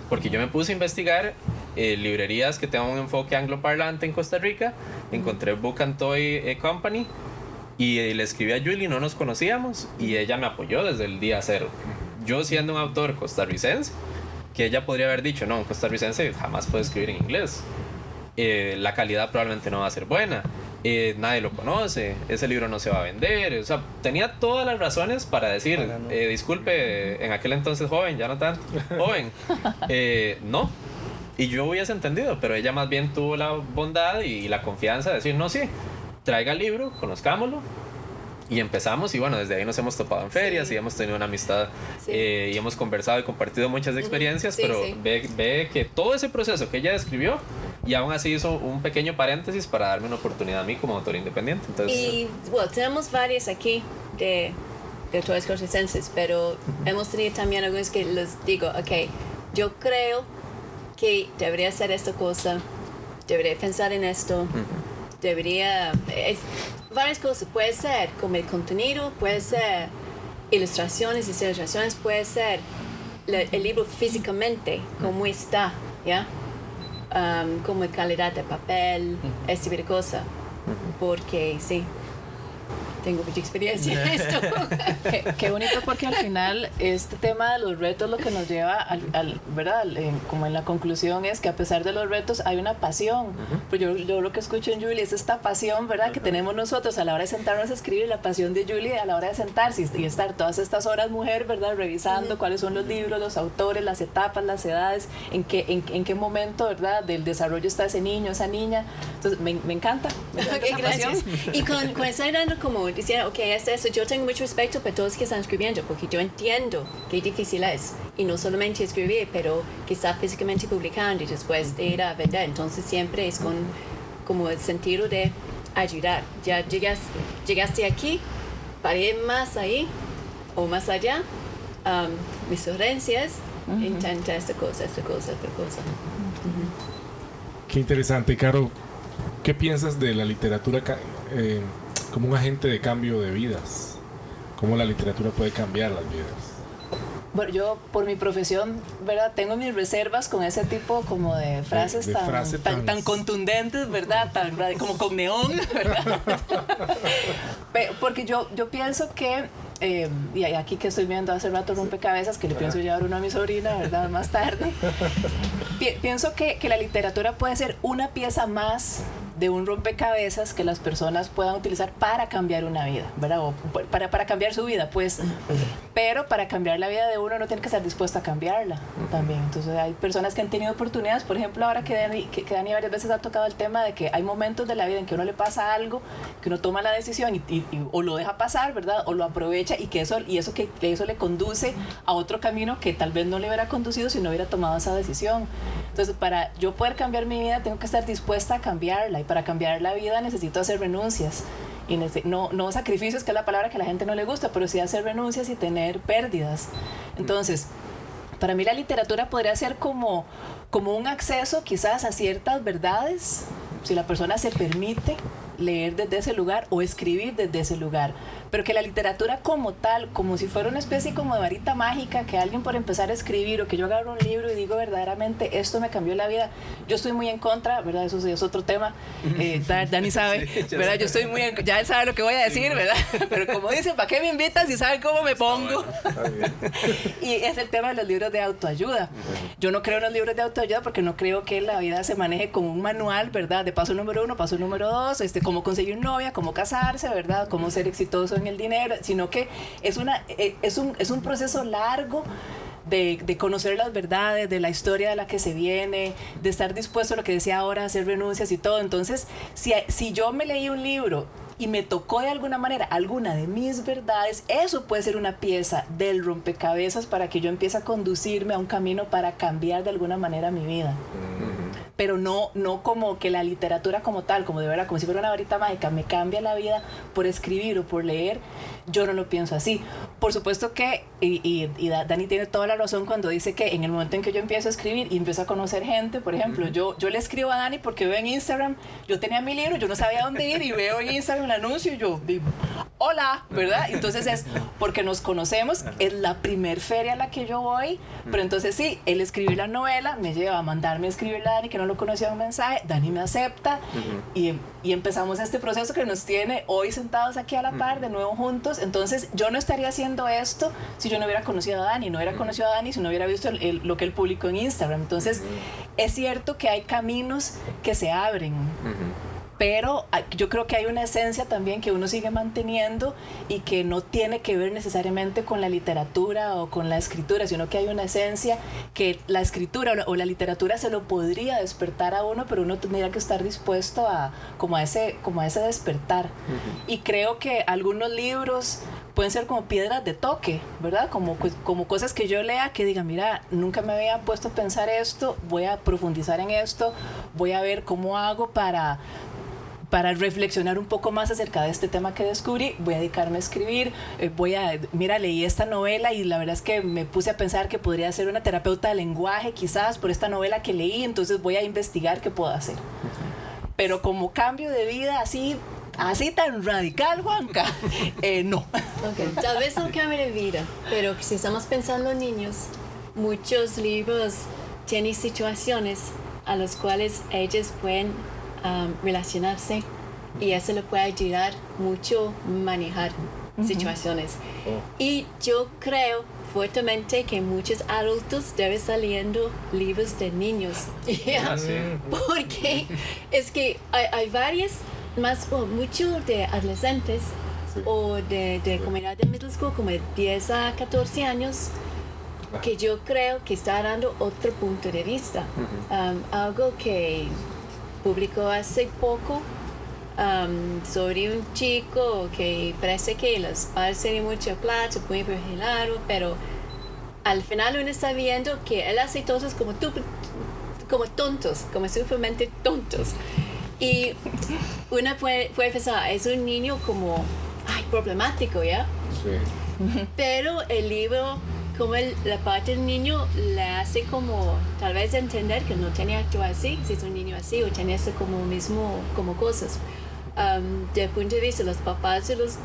S3: Porque yo me puse a investigar librerías que tengan un enfoque angloparlante en Costa Rica, encontré Book and Toy Company y le escribí a Julie, no nos conocíamos y ella me apoyó desde el día cero. Yo siendo un autor costarricense, que ella podría haber dicho, no, un costarricense jamás puede escribir en inglés. La calidad probablemente no va a ser buena. Nadie lo conoce, ese libro no se va a vender. O sea, tenía todas las razones para decir, disculpe, en aquel entonces joven, ya no tanto, joven, no. Y yo hubiese entendido, pero ella más bien tuvo la bondad y la confianza de decir, no, sí, traiga el libro, conozcámoslo. Y empezamos, y bueno, desde ahí nos hemos topado en ferias, y hemos tenido una amistad, y hemos conversado y compartido muchas experiencias, pero ve que todo ese proceso que ella describió, y aún así hizo un pequeño paréntesis para darme una oportunidad a mí como autor independiente. Entonces,
S2: y bueno, tenemos varios aquí de autores costarricenses, pero hemos tenido también algunos que les digo, ok, yo creo que debería hacer esta cosa, debería pensar en esto, debería... varias cosas, puede ser como el contenido, puede ser ilustraciones y ilustraciones, puede ser el libro físicamente, cómo está, ¿ya? Como calidad de papel, este tipo de cosas, porque sí, tengo mucha experiencia en esto.
S4: Qué bonito, porque al final este tema de los retos lo que nos lleva ¿verdad? Como en la conclusión es que a pesar de los retos hay una pasión. Pues yo lo que escucho en Julie es esta pasión, ¿verdad? Que tenemos nosotros a la hora de sentarnos a escribir, la pasión de Julie a la hora de sentarse y estar todas estas horas mujer, ¿verdad? Revisando cuáles son los libros, los autores, las etapas, las edades, en qué momento, ¿verdad? Del desarrollo está ese niño, esa niña. Entonces me encanta.
S2: Okay, gracias. Y con estar dando como diciendo, ok, eso, yo tengo mucho respeto para todos que están escribiendo, porque yo entiendo qué difícil es, y no solamente escribir, pero que está físicamente publicando y después de ir a vender. Entonces siempre es como el sentido de ayudar. Ya llegaste aquí, para ir más ahí o más allá, mis sugerencias, intenta esta cosa.
S1: Qué interesante, Caro. ¿Qué piensas de la literatura como un agente de cambio de vidas? ¿Cómo la literatura puede cambiar las vidas?
S4: Bueno, yo por mi profesión, ¿verdad? Tengo mis reservas con ese tipo como de frases tan contundentes, ¿verdad? Como con neón, ¿verdad? Porque yo pienso que, y aquí que estoy viendo hace rato Rompecabezas, que le pienso llevar uno a mi sobrina, ¿verdad? Más tarde. Pienso que la literatura puede ser una pieza más de un rompecabezas que las personas puedan utilizar para cambiar una vida, ¿verdad? O para cambiar su vida, pues. Pero para cambiar la vida de uno no tiene que estar dispuesto a cambiarla también. Entonces hay personas que han tenido oportunidades, por ejemplo, ahora que Dani varias veces ha tocado el tema de que hay momentos de la vida en que uno le pasa algo, que uno toma la decisión y o lo deja pasar, ¿verdad? O lo aprovecha y eso le conduce a otro camino que tal vez no le hubiera conducido si no hubiera tomado esa decisión. Entonces, para yo poder cambiar mi vida, tengo que estar dispuesta a cambiarla, y para cambiar la vida necesito hacer renuncias. Y no sacrificios, que es la palabra que a la gente no le gusta, pero sí hacer renuncias y tener pérdidas. Entonces, para mí la literatura podría ser como un acceso quizás a ciertas verdades, si la persona se permite leer desde ese lugar o escribir desde ese lugar, pero que la literatura como tal, como si fuera una especie como de varita mágica, que alguien por empezar a escribir, o que yo agarro un libro y digo verdaderamente esto me cambió la vida, yo estoy muy en contra, ¿verdad? Eso sí es otro tema, Dani sabe, sí, ¿verdad? Yo estoy ya él sabe lo que voy a decir, ¿verdad? Pero como dicen, ¿para qué me invitan si saben cómo me pongo? Y es el tema de los libros de autoayuda. Yo no creo en los libros de autoayuda porque no creo que la vida se maneje como un manual, ¿verdad? De paso número 1, paso número 2, cómo conseguir novia, cómo casarse, ¿verdad? Cómo ser exitoso en el dinero, sino que es un proceso largo de conocer las verdades, de la historia de la que se viene, de estar dispuesto a lo que decía ahora, a hacer renuncias y todo. Entonces, si yo me leí un libro y me tocó de alguna manera alguna de mis verdades, eso puede ser una pieza del rompecabezas para que yo empiece a conducirme a un camino para cambiar de alguna manera mi vida. Pero no como que la literatura como tal, como de verdad, como si fuera una varita mágica, me cambia la vida por escribir o por leer. Yo no lo pienso así. Por supuesto que, y Dani tiene toda la razón cuando dice que en el momento en que yo empiezo a escribir y empiezo a conocer gente, por ejemplo, yo le escribo a Dani porque veo en Instagram, yo tenía mi libro, yo no sabía dónde ir, y veo en Instagram el anuncio y yo digo, hola, ¿verdad? Entonces es porque nos conocemos, es la primer feria a la que yo voy, pero entonces sí, él escribió la novela, me lleva a mandarme a escribirle a Dani, que no lo conocía, un mensaje, Dani me acepta, y empezamos este proceso que nos tiene hoy sentados aquí a la par, de nuevo juntos. Entonces yo no estaría haciendo esto si yo no hubiera conocido a Dani, si no hubiera visto lo que él publicó en Instagram. Entonces es cierto que hay caminos que se abren, pero yo creo que hay una esencia también que uno sigue manteniendo y que no tiene que ver necesariamente con la literatura o con la escritura, sino que hay una esencia que la escritura o la literatura se lo podría despertar a uno, pero uno tendría que estar dispuesto a ese despertar. Y creo que algunos libros pueden ser como piedras de toque, ¿verdad? Como cosas que yo lea que diga, mira, nunca me había puesto a pensar esto, voy a profundizar en esto, voy a ver cómo hago para reflexionar un poco más acerca de este tema que descubrí, voy a dedicarme a escribir, mira, leí esta novela y la verdad es que me puse a pensar que podría ser una terapeuta de lenguaje quizás por esta novela que leí, entonces voy a investigar qué puedo hacer. Pero como cambio de vida así tan radical, Juanca, no.
S2: Okay. Tal vez no cambie de vida, pero si estamos pensando en niños, muchos libros tienen situaciones a las cuales ellos pueden relacionarse y eso le puede ayudar mucho a manejar situaciones. Y yo creo fuertemente que muchos adultos deben estar leyendo libros de niños. ¿Yeah? Porque es que hay varias, mucho de adolescentes o de comunidad de middle school, como de 10 a 14 años, que yo creo que está dando otro punto de vista. Algo que publicó hace poco sobre un chico que parece que los padres tienen mucha plata, muy privilegiado, pero al final uno está viendo que él hace cosas como tontos, como sumamente tontos. Y uno puede pensar, es un niño como problemático, ¿ya? Sí. Pero el libro, como la parte del niño le hace como tal vez entender que no tiene que actuar así, si es un niño así, o tiene eso como mismo, como cosas. Desde el punto de vista de los papás y los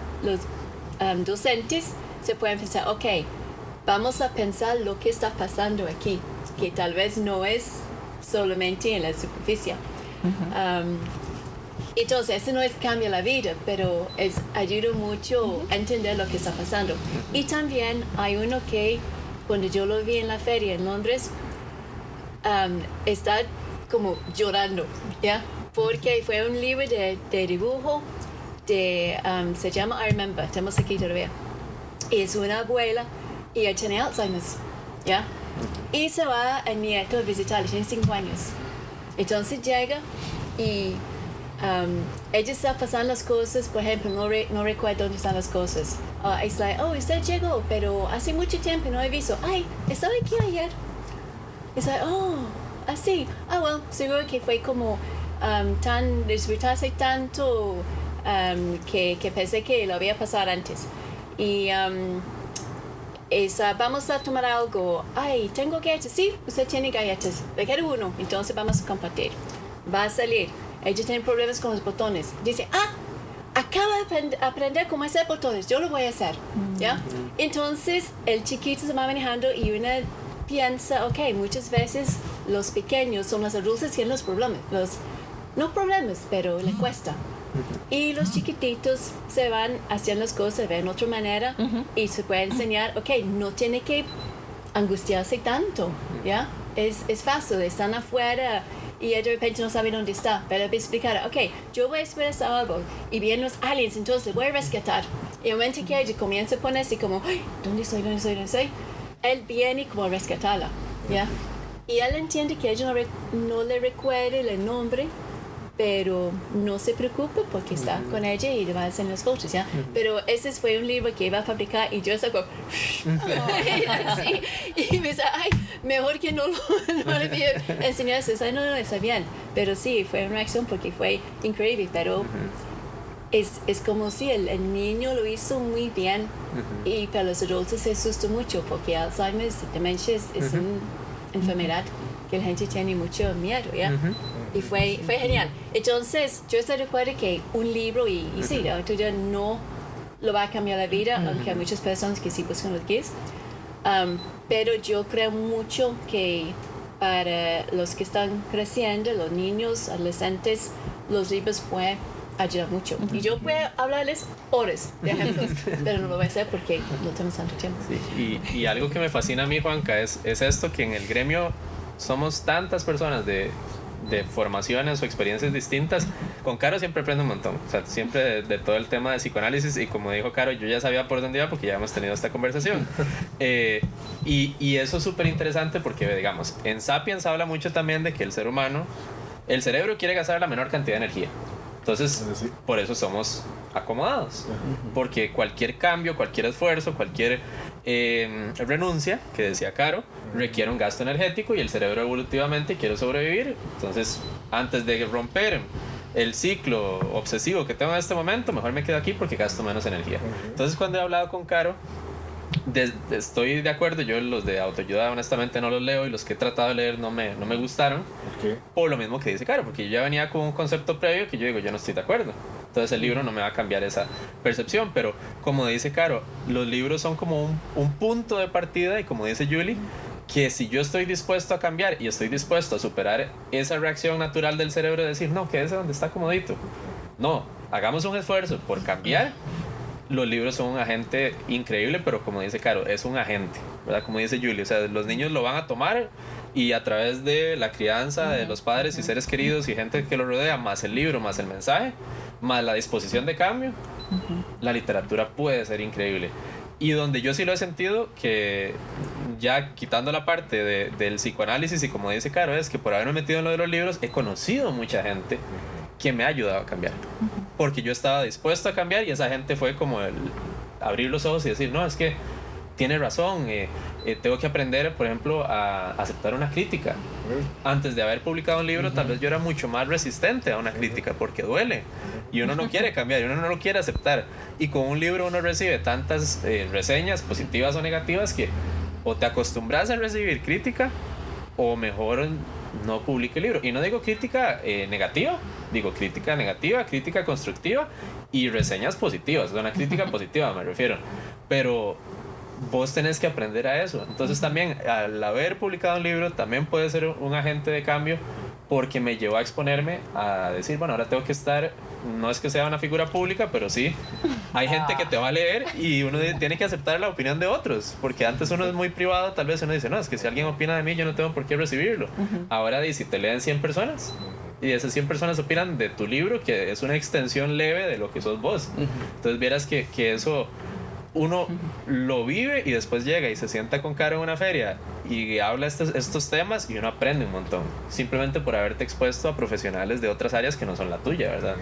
S2: docentes, se pueden pensar, ok, vamos a pensar lo que está pasando aquí, que tal vez no es solamente en la superficie. Entonces, eso no es cambia la vida, pero ayuda mucho a entender lo que está pasando. Y también hay uno que, cuando yo lo vi en la feria en Londres, está como llorando, ¿ya? Porque fue un libro de dibujo, se llama I Remember, estamos aquí todavía. Es una abuela y ella tiene Alzheimer's, ¿ya? Y se va el nieto a visitarle, tiene 5 años. Entonces llega y ella está pasando las cosas, por ejemplo, no recuerdo dónde están las cosas. Es like, usted llegó, pero hace mucho tiempo no he visto. Ay, estaba aquí ayer. Es like, así. Bueno, seguro que fue como disfrutarse tanto que pensé que lo había pasado antes. Y vamos a tomar algo. Ay, tengo galletas. Sí, usted tiene galletas. Le quiero uno, entonces vamos a compartir. Va a salir. Ella tiene problemas con los botones. Dice, acaba de aprender cómo hacer botones, yo lo voy a hacer, ¿ya? Entonces, el chiquito se va manejando y uno piensa, ok, muchas veces los pequeños son los adultos que tienen los problemas. No problemas, pero le cuesta. Y los chiquititos se van haciendo las cosas de otra manera y se puede enseñar, ok, no tiene que angustiarse tanto, ¿ya? Es fácil, están afuera y de repente no sabe dónde está, pero voy a explicar, ok, yo voy a esperar ese árbol y vienen los aliens, entonces le voy a rescatar. Y el momento que ella comienza a ponerse como, ¿dónde estoy? Él viene como a rescatarla, ¿ya? Y él entiende que ella no le recuerde el nombre, pero no se preocupe porque está con ella y le va a hacer las fotos, ¿ya? Pero ese fue un libro que iba a fabricar y yo saco así, y me dice, mejor que no le voy a enseñar eso. No, está bien, pero sí, fue una reacción porque fue increíble, pero es como si el niño lo hizo muy bien y para los adultos se asusta mucho porque Alzheimer, demencia es una enfermedad que la gente tiene mucho miedo, ¿ya? Y fue genial. Entonces, yo estoy de acuerdo que un libro, y sí, ya no lo va a cambiar la vida, aunque hay muchas personas que sí buscan los guías. Pero yo creo mucho que para los que están creciendo, los niños, adolescentes, los libros pueden ayudar mucho. Y yo puedo hablarles horas de ejemplos, pero no lo voy a hacer porque no tengo tanto tiempo.
S3: Sí. Y algo que me fascina a mí, Juanca, es esto, que en el gremio somos tantas personas de de formaciones o experiencias distintas. Con Caro siempre aprendo un montón, o sea, siempre de todo el tema de psicoanálisis, y como dijo Caro, yo ya sabía por dónde iba porque ya hemos tenido esta conversación. Y eso es súper interesante porque, digamos, en Sapiens habla mucho también de que el ser humano, el cerebro quiere gastar la menor cantidad de energía. Entonces, por eso somos acomodados. Porque cualquier cambio, cualquier esfuerzo, cualquier renuncia, que decía Caro, requiere un gasto energético y el cerebro evolutivamente quiere sobrevivir. Entonces, antes de romper el ciclo obsesivo que tengo en este momento, mejor me quedo aquí porque gasto menos energía. Entonces, cuando he hablado con Caro, estoy de acuerdo. Yo los de autoayuda honestamente no los leo, y los que he tratado de leer no me gustaron. Por lo mismo que dice Caro, porque yo ya venía con un concepto previo que yo digo, yo no estoy de acuerdo. Entonces el libro no me va a cambiar esa percepción. Pero como dice Caro, los libros son como un punto de partida, y como dice Julie, que si yo estoy dispuesto a cambiar y estoy dispuesto a superar esa reacción natural del cerebro de decir, no, quédese donde está comodito, no, hagamos un esfuerzo por cambiar. Los libros son un agente increíble, pero como dice Caro, es un agente, ¿verdad? Como dice Julie, o sea, los niños lo van a tomar, y a través de la crianza de los padres y seres queridos y gente que lo rodea, más el libro, más el mensaje, más la disposición de cambio, la literatura puede ser increíble. Y donde yo sí lo he sentido, que ya quitando la parte del psicoanálisis, y como dice Caro, es que por haberme metido en lo de los libros, he conocido mucha gente que me ha ayudado a cambiar, porque yo estaba dispuesto a cambiar, y esa gente fue como el abrir los ojos y decir, no, es que tiene razón, tengo que aprender, por ejemplo, a aceptar una crítica. Antes de haber publicado un libro, tal vez yo era mucho más resistente a una crítica, porque duele, y uno no quiere cambiar, y uno no lo quiere aceptar, y con un libro uno recibe tantas reseñas positivas o negativas que o te acostumbras a recibir crítica, o mejor no publique el libro. Y no digo crítica negativa, digo crítica negativa, crítica constructiva y reseñas positivas. Una crítica positiva me refiero, pero vos tenés que aprender a eso. Entonces también, al haber publicado un libro, también puede ser un agente de cambio, porque me llevó a exponerme a decir, bueno, ahora tengo que estar, no es que sea una figura pública, pero sí hay gente que te va a leer, y uno tiene que aceptar la opinión de otros, porque antes uno es muy privado, tal vez uno dice, no, es que si alguien opina de mí, yo no tengo por qué recibirlo. Ahora, si te leen 100 personas, y esas 100 personas opinan de tu libro, que es una extensión leve de lo que sos vos. Entonces vieras que eso uno lo vive, y después llega y se sienta con Caro en una feria y habla estos temas, y uno aprende un montón, simplemente por haberte expuesto a profesionales de otras áreas que no son la tuya, ¿verdad?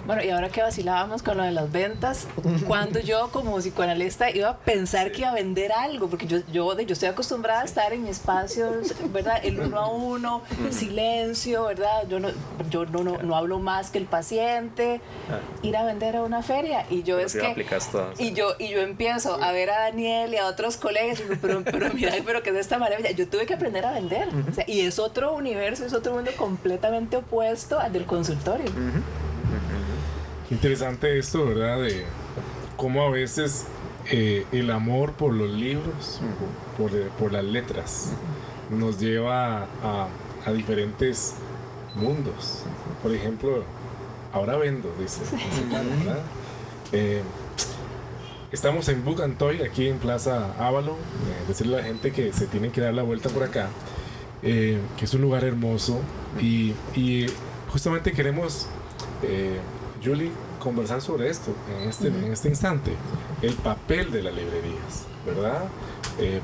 S4: Bueno, y ahora que vacilábamos con lo de las ventas, cuando yo como psicoanalista iba a pensar que iba a vender algo, porque yo estoy acostumbrada a estar en espacios, ¿verdad? El 1 a 1, silencio, ¿verdad? Yo no hablo más que el paciente. Ir a vender a una feria, y yo es que y yo empiezo a ver a Daniel y a otros colegas, y digo, pero mira, pero que es esta maravilla. Yo tuve que aprender a vender, o sea, y es otro universo, es otro mundo completamente opuesto al del consultorio.
S1: Interesante esto, ¿verdad? De cómo a veces el amor por los libros, por las letras, nos lleva a diferentes mundos. Por ejemplo, ahora vendo, dice, ¿verdad? Estamos en Book and Toy, aquí en Plaza Avalon. Decirle a la gente que se tienen que dar la vuelta por acá, que es un lugar hermoso, y justamente queremos, Julie, conversar sobre esto en este instante, el papel de las librerías, ¿verdad?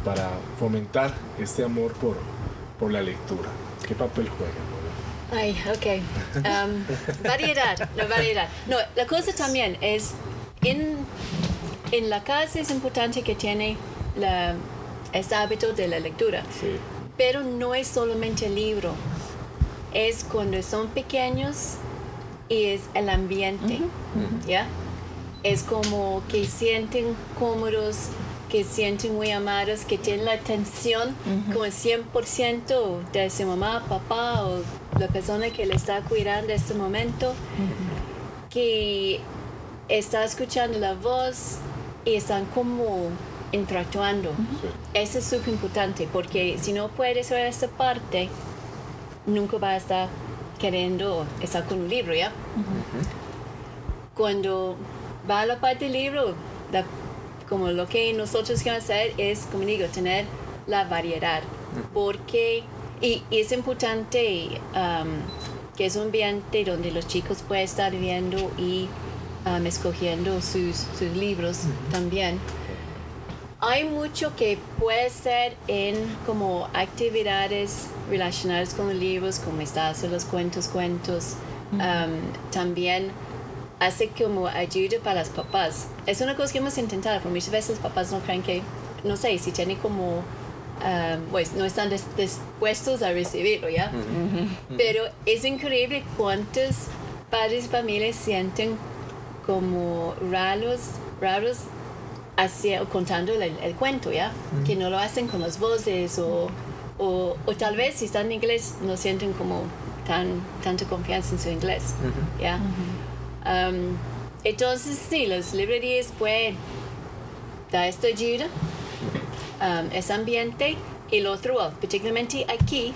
S1: Para fomentar este amor por la lectura. ¿Qué papel juegan?
S2: Ay, ok. Variedad. No, la cosa también es, en la casa es importante que tiene este hábito de la lectura.
S1: Sí.
S2: Pero no es solamente el libro, es cuando son pequeños, y es el ambiente, ¿ya? Es como que sienten cómodos, que sienten muy amados, que tienen la atención como 100% de su mamá, papá o la persona que le está cuidando en este momento, que está escuchando la voz y están como interactuando. Eso es súper importante, porque si no puedes ver esta parte, nunca va a estar queriendo estar con un libro, ¿ya? Cuando va a la parte del libro, como lo que nosotros queremos hacer es, como digo, tener la variedad, porque Y es importante que es un ambiente donde los chicos pueden estar viendo y escogiendo sus libros también. Hay mucho que puede ser en como actividades relacionadas con los libros, como está hacer los cuentos. También hace como ayuda para los papás. Es una cosa que hemos intentado, pero muchas veces los papás no creen que, no sé, si tienen como, pues no están dispuestos a recibirlo, ¿ya? Pero es increíble cuántos padres y familias sienten como raros contando el cuento, ¿ya? Que no lo hacen con las voces o tal vez si están en inglés no sienten como tanta confianza en su inglés, ¿ya? Entonces sí, las librerías pueden dar esta ayuda, ese ambiente, y lo otro, particularmente aquí,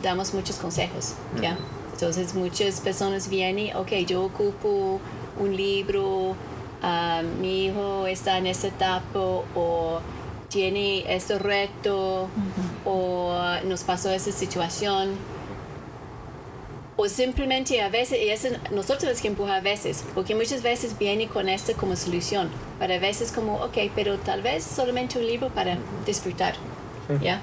S2: damos muchos consejos, ¿ya? Entonces muchas personas vienen, ok, yo ocupo un libro, mi hijo está en esta etapa o tiene este reto o nos pasó esa situación, o simplemente a veces, y eso nosotros los que empuja a veces, porque muchas veces viene con esto como solución, pero a veces como, ok, pero tal vez solamente un libro para disfrutar, ¿ya?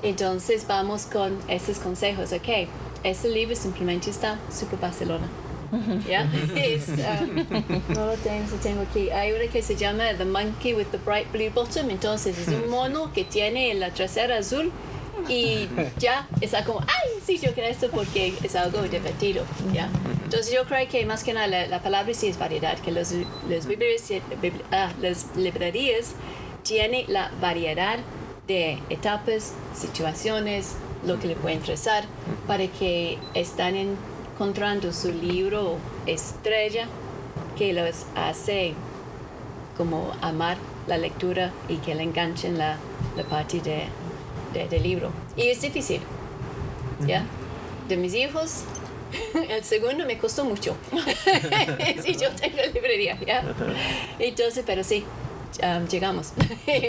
S2: Entonces vamos con esos consejos, ok, ese libro simplemente está Super Barcelona, ¿ya? No lo tengo aquí. Hay una que se llama The Monkey with the Bright Blue Bottom, entonces es un mono que tiene la trasera azul y ya está como, ay, sí, yo creo esto porque es algo divertido, ¿ya? Entonces yo creo que más que nada la palabra sí es variedad, que las librerías tienen la variedad de etapas, situaciones, lo que le puede interesar, para que están encontrando su libro estrella que los hace como amar la lectura y que le enganchen la parte del libro. Y es difícil, ¿ya? De mis hijos, el segundo me costó mucho. Si yo tengo librería, ¿ya? Entonces, pero sí, llegamos,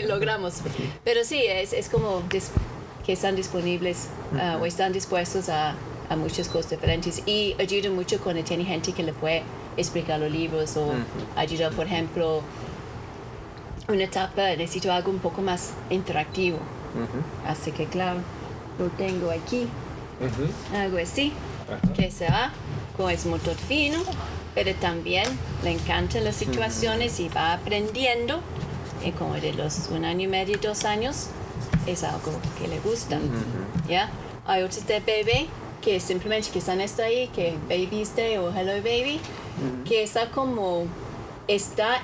S2: logramos. Pero sí, es como que están disponibles o están dispuestos a muchas cosas diferentes, y ayuda mucho cuando tiene gente que le puede explicar los libros o ayuda, por ejemplo, una etapa necesito algo un poco más interactivo. Así que claro, lo tengo aquí, algo así, que se va con el motor fino, pero también le encantan las situaciones y va aprendiendo, y como de los 1 año y medio, 2 años, es algo que le gusta, ¿ya? Hay otros de bebé que simplemente que están ahí, que Baby's Day o Hello Baby, que está como está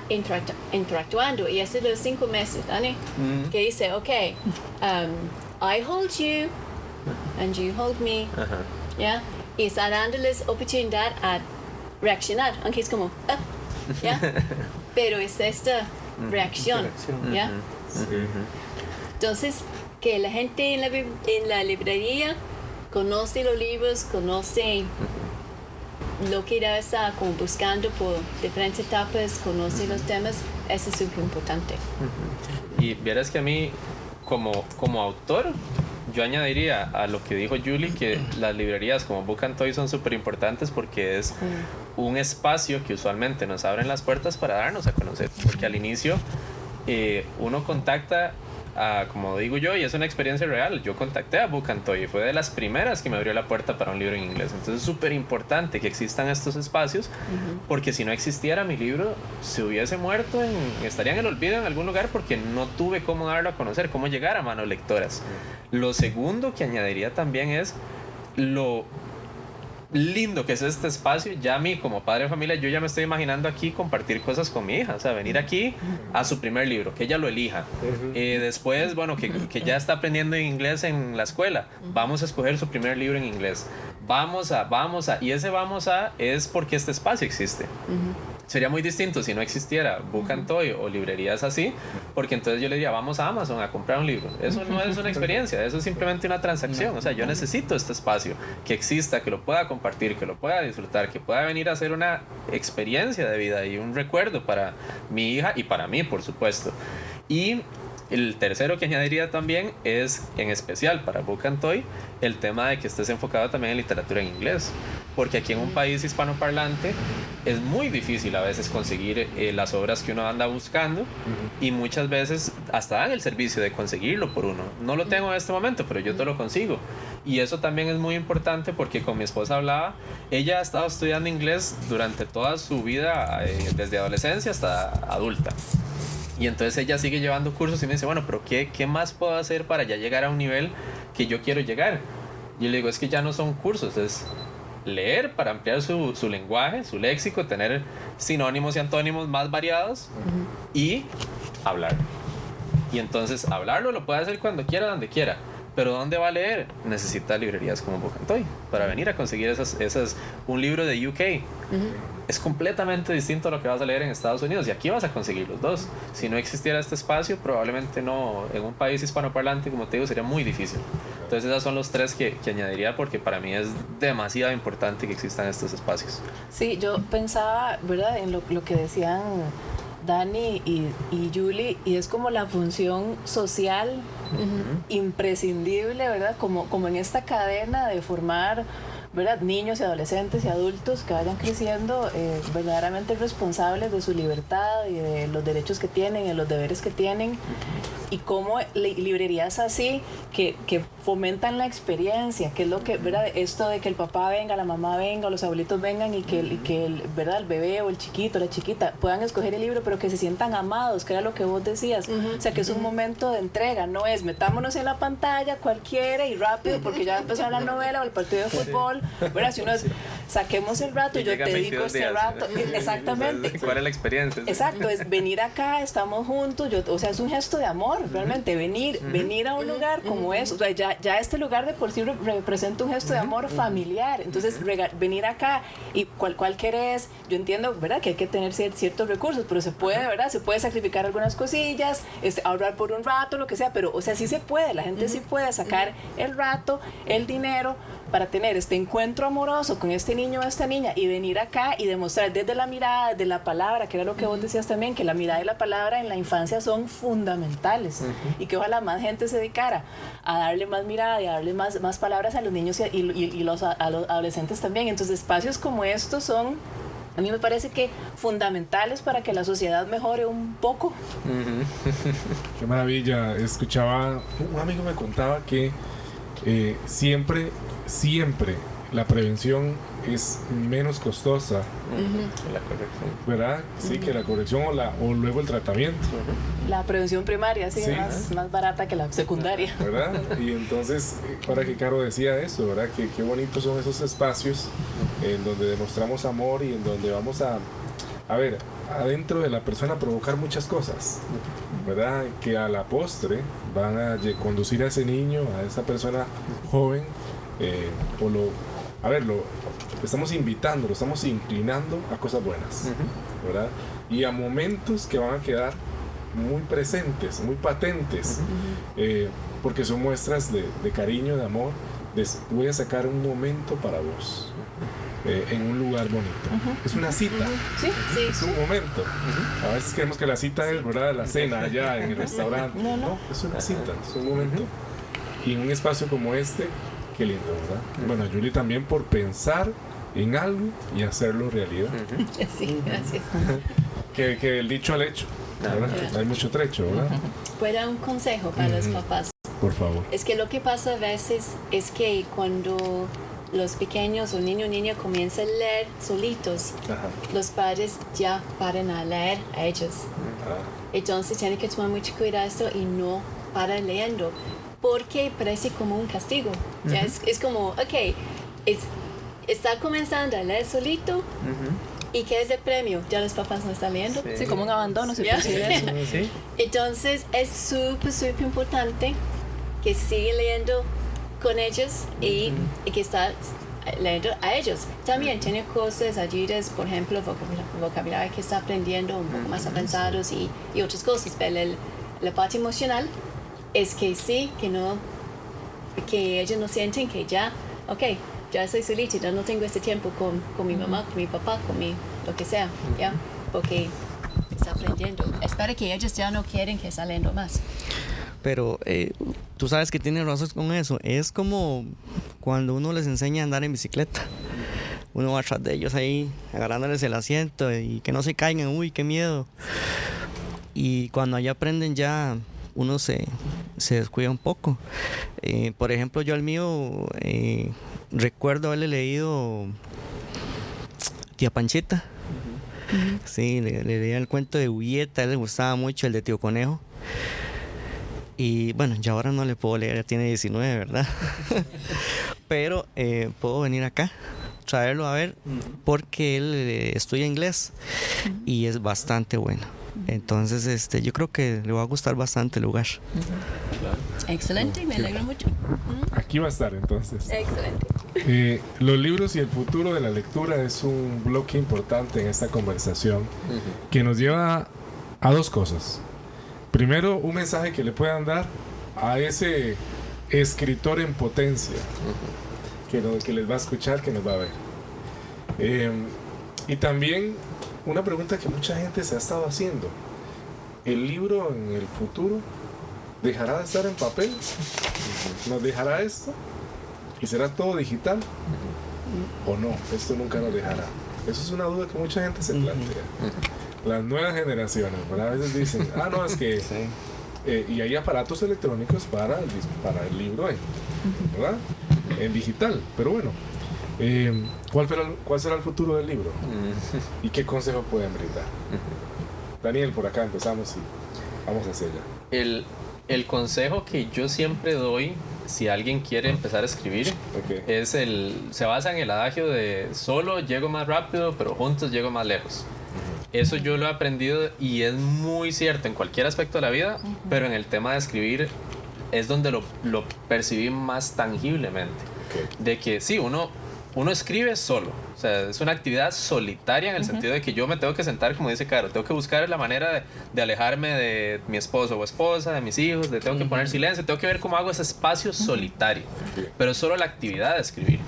S2: interactuando, y hace los 5 meses, Dani, que dice, ok, I hold you and you hold me, ¿ya? Y está dándoles oportunidad a reaccionar, aunque es como, ¿ya? Pero es esta reacción, ¿ya? Entonces, que la gente en la librería conoce los libros, conoce lo que ella está como buscando por diferentes etapas, conoce los temas, eso es súper importante.
S3: Y vieras que a mí, como autor, yo añadiría a lo que dijo Julie que las librerías como Book and Toy son súper importantes porque es un espacio que usualmente nos abren las puertas para darnos a conocer, porque al inicio uno contacta como digo yo, y es una experiencia real, yo contacté a Book and Toy y fue de las primeras que me abrió la puerta para un libro en inglés. Entonces es súper importante que existan estos espacios, porque si no existiera, mi libro se hubiese muerto, estaría en el olvido en algún lugar, porque no tuve cómo darlo a conocer, cómo llegar a manos lectoras. Lo segundo que añadiría también es lo lindo que es este espacio. Ya a mí, como padre de familia, yo ya me estoy imaginando aquí compartir cosas con mi hija, o sea, venir aquí a su primer libro, que ella lo elija. Después, bueno, que ya está aprendiendo inglés en la escuela, vamos a escoger su primer libro en inglés. Vamos a, y ese vamos a es porque este espacio existe. Sería muy distinto si no existiera Book and Toy o librerías así, porque entonces yo le diría, vamos a Amazon a comprar un libro. Eso no es una experiencia, eso es simplemente una transacción. O sea, yo necesito este espacio que exista, que lo pueda compartir, que lo pueda disfrutar, que pueda venir a ser una experiencia de vida y un recuerdo para mi hija y para mí, por supuesto. Y El tercero que añadiría también es, en especial para Book and Toy, el tema de que estés enfocado también en literatura en inglés. Porque aquí en un país hispanoparlante es muy difícil a veces conseguir las obras que uno anda buscando, y muchas veces hasta dan el servicio de conseguirlo por uno. No lo tengo en este momento, pero yo te lo consigo. Y eso también es muy importante porque con mi esposa hablaba, ella ha estado estudiando inglés durante toda su vida, desde adolescencia hasta adulta. Y entonces ella sigue llevando cursos y me dice, bueno, pero ¿qué más puedo hacer para ya llegar a un nivel que yo quiero llegar? Y yo le digo, es que ya no son cursos, es leer para ampliar su lenguaje, su léxico, tener sinónimos y antónimos más variados, y hablar. Y entonces hablarlo lo puede hacer cuando quiera, donde quiera. Pero ¿dónde va a leer? Necesita librerías como Book and Toy para venir a conseguir un libro de UK. Es completamente distinto a lo que vas a leer en Estados Unidos, y aquí vas a conseguir los dos. Si no existiera este espacio, probablemente no, en un país hispanoparlante, como te digo, sería muy difícil. Entonces esos son los tres que añadiría, porque para mí es demasiado importante que existan estos espacios.
S4: Sí, yo pensaba, ¿verdad?, en lo que decían Dani y Julie, y es como la función social imprescindible, ¿verdad? Como en esta cadena de formar, ¿verdad?, niños y adolescentes y adultos que vayan creciendo verdaderamente responsables de su libertad y de los derechos que tienen y de los deberes que tienen. Y como librerías así que fomentan la experiencia, que es lo que, ¿verdad?, esto de que el papá venga, la mamá venga, los abuelitos vengan, y que ¿verdad?, el bebé o el chiquito, la chiquita puedan escoger el libro, pero que se sientan amados, que era lo que vos decías. O sea, que es un momento de entrega, no es metámonos en la pantalla cualquiera y rápido porque ya empezó la novela o el partido de fútbol, ¿verdad? Si uno es, saquemos el rato, yo te dedico este rato. Exactamente.
S3: ¿Cuál es la experiencia?
S4: Exacto, es venir acá, estamos juntos, o sea, es un gesto de amor, realmente, venir a un lugar como eso. O sea, ya este lugar de por sí representa un gesto de amor familiar. Entonces, venir acá y cuál querés, yo entiendo, ¿verdad?, que hay que tener ciertos recursos, pero se puede, ¿verdad?, se puede sacrificar algunas cosillas, ahorrar por un rato, lo que sea, pero, o sea, sí se puede, la gente sí puede sacar el rato, el dinero, para tener este encuentro amoroso con este niño o esta niña, y venir acá y demostrar desde la mirada, desde la palabra, que era lo que vos decías también, que la mirada y la palabra en la infancia son fundamentales, y que ojalá más gente se dedicara a darle más mirada y a darle más palabras a los niños y a los adolescentes también. Entonces, espacios como estos son, a mí me parece que fundamentales para que la sociedad mejore un poco.
S1: Qué maravilla. Escuchaba, un amigo me contaba que siempre la prevención es menos costosa,
S3: La corrección.
S1: ¿verdad? Sí, que la corrección o luego el tratamiento,
S4: La prevención primaria sí. Es más barata que la secundaria,
S1: ¿verdad? Y entonces, para que Caro decía eso, ¿verdad? Que qué bonitos son esos espacios en donde demostramos amor y en donde vamos a ver, adentro de la persona provocar muchas cosas, ¿verdad? Que a la postre van a conducir a ese niño, a esa persona joven, lo estamos invitando, lo estamos inclinando a cosas buenas, ¿verdad? Y a momentos que van a quedar muy presentes, muy patentes, porque son muestras de cariño, de amor. Voy a sacar un momento para vos, en un lugar bonito. Es una cita, es un momento. A veces creemos que la cita es, ¿verdad?, la cena allá en el restaurante. No, es una cita, es un momento. Y en un espacio como este, qué lindo, ¿verdad? Bueno, Julie también por pensar en algo y hacerlo realidad.
S2: Sí, gracias.
S1: Que del dicho al hecho, ¿verdad? Hay mucho trecho, ¿verdad?
S2: Puedo dar un consejo para los papás.
S1: Por favor.
S2: Es que lo que pasa a veces es que cuando los pequeños o niño o niña comienzan a leer solitos, los padres ya paran a leer a ellos. Entonces tienen que tomar mucho cuidado esto y no parar leyendo, porque parece como un castigo. Ya es como, ok, está comenzando a leer solito. ¿Y qué es el premio? Ya los papás no están leyendo.
S4: Sí, como un abandono, se
S2: ¿Ya?
S4: percibe eso.
S3: Sí.
S2: Entonces es súper importante que siga leyendo con ellos y que está leyendo a ellos. También tiene cosas, ayudas, por ejemplo, vocabulario que está aprendiendo un poco más avanzados y otras cosas. Pero la parte emocional es que sí, que ellos no sienten que ya, ok, ya soy solita, ya no tengo este tiempo con mi mamá, con mi papá, lo que sea, ¿ya? Porque está aprendiendo. Es para que ellos ya no quieren que está leyendo más.
S5: Pero tú sabes que tienes razón con eso. Es como cuando uno les enseña a andar en bicicleta. Uno va atrás de ellos ahí, agarrándoles el asiento y que no se caigan. Uy, qué miedo. Y cuando ya aprenden ya uno se descuida un poco. Por ejemplo, yo al mío recuerdo haberle leído Tía Panchita. Sí, le leía el cuento de Julieta, a él le gustaba mucho el de Tío Conejo. Y bueno, ya ahora no le puedo leer, ya tiene 19, ¿verdad? Pero puedo venir acá, traerlo a ver, porque él estudia inglés y es bastante bueno. Entonces, yo creo que le va a gustar bastante el lugar.
S2: Excelente, me alegro mucho.
S1: Aquí va a estar entonces.
S2: Excelente.
S1: Los libros y el futuro de la lectura es un bloque importante en esta conversación que nos lleva a dos cosas. Primero, un mensaje que le puedan dar a ese escritor en potencia que les va a escuchar, que nos va a ver. Y también una pregunta que mucha gente se ha estado haciendo. ¿El libro en el futuro dejará de estar en papel? ¿Nos dejará esto? ¿Y será todo digital? ¿O no? Esto nunca nos dejará. Eso es una duda que mucha gente se plantea. Las nuevas generaciones, ¿verdad? A veces dicen, no, es que... y hay aparatos electrónicos para el libro, ¿verdad? En digital. Pero bueno, ¿cuál será el futuro del libro? ¿Y qué consejo pueden brindar? Daniel, por acá empezamos y vamos hacia allá.
S3: El consejo que yo siempre doy si alguien quiere empezar a escribir se basa en el adagio de solo llego más rápido, pero juntos llego más lejos. Eso yo lo he aprendido y es muy cierto en cualquier aspecto de la vida, pero en el tema de escribir es donde lo percibí más tangiblemente. De que sí, uno escribe solo, o sea, es una actividad solitaria en el sentido de que yo me tengo que sentar, como dice Caro, tengo que buscar la manera de alejarme de mi esposo o esposa, de mis hijos, tengo que poner silencio, tengo que ver cómo hago ese espacio solitario, pero es solo la actividad de escribir.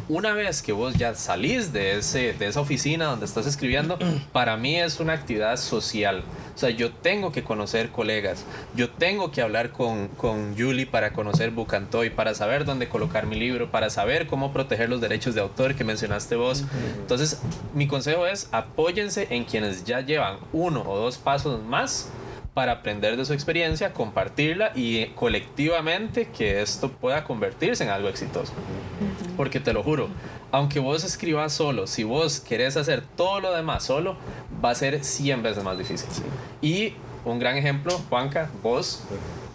S3: Una vez que vos ya salís de esa oficina donde estás escribiendo, para mí es una actividad social. O sea, yo tengo que conocer colegas, yo tengo que hablar con Julie para conocer Bucantoy, para saber dónde colocar mi libro, para saber cómo proteger los derechos de autor que mencionaste vos. Entonces, mi consejo es apóyense en quienes ya llevan 1 o 2 pasos más para aprender de su experiencia, compartirla y colectivamente que esto pueda convertirse en algo exitoso. Porque te lo juro, aunque vos escribas solo, si vos querés hacer todo lo demás solo, va a ser 100 veces más difícil. Y un gran ejemplo, Juanca, vos,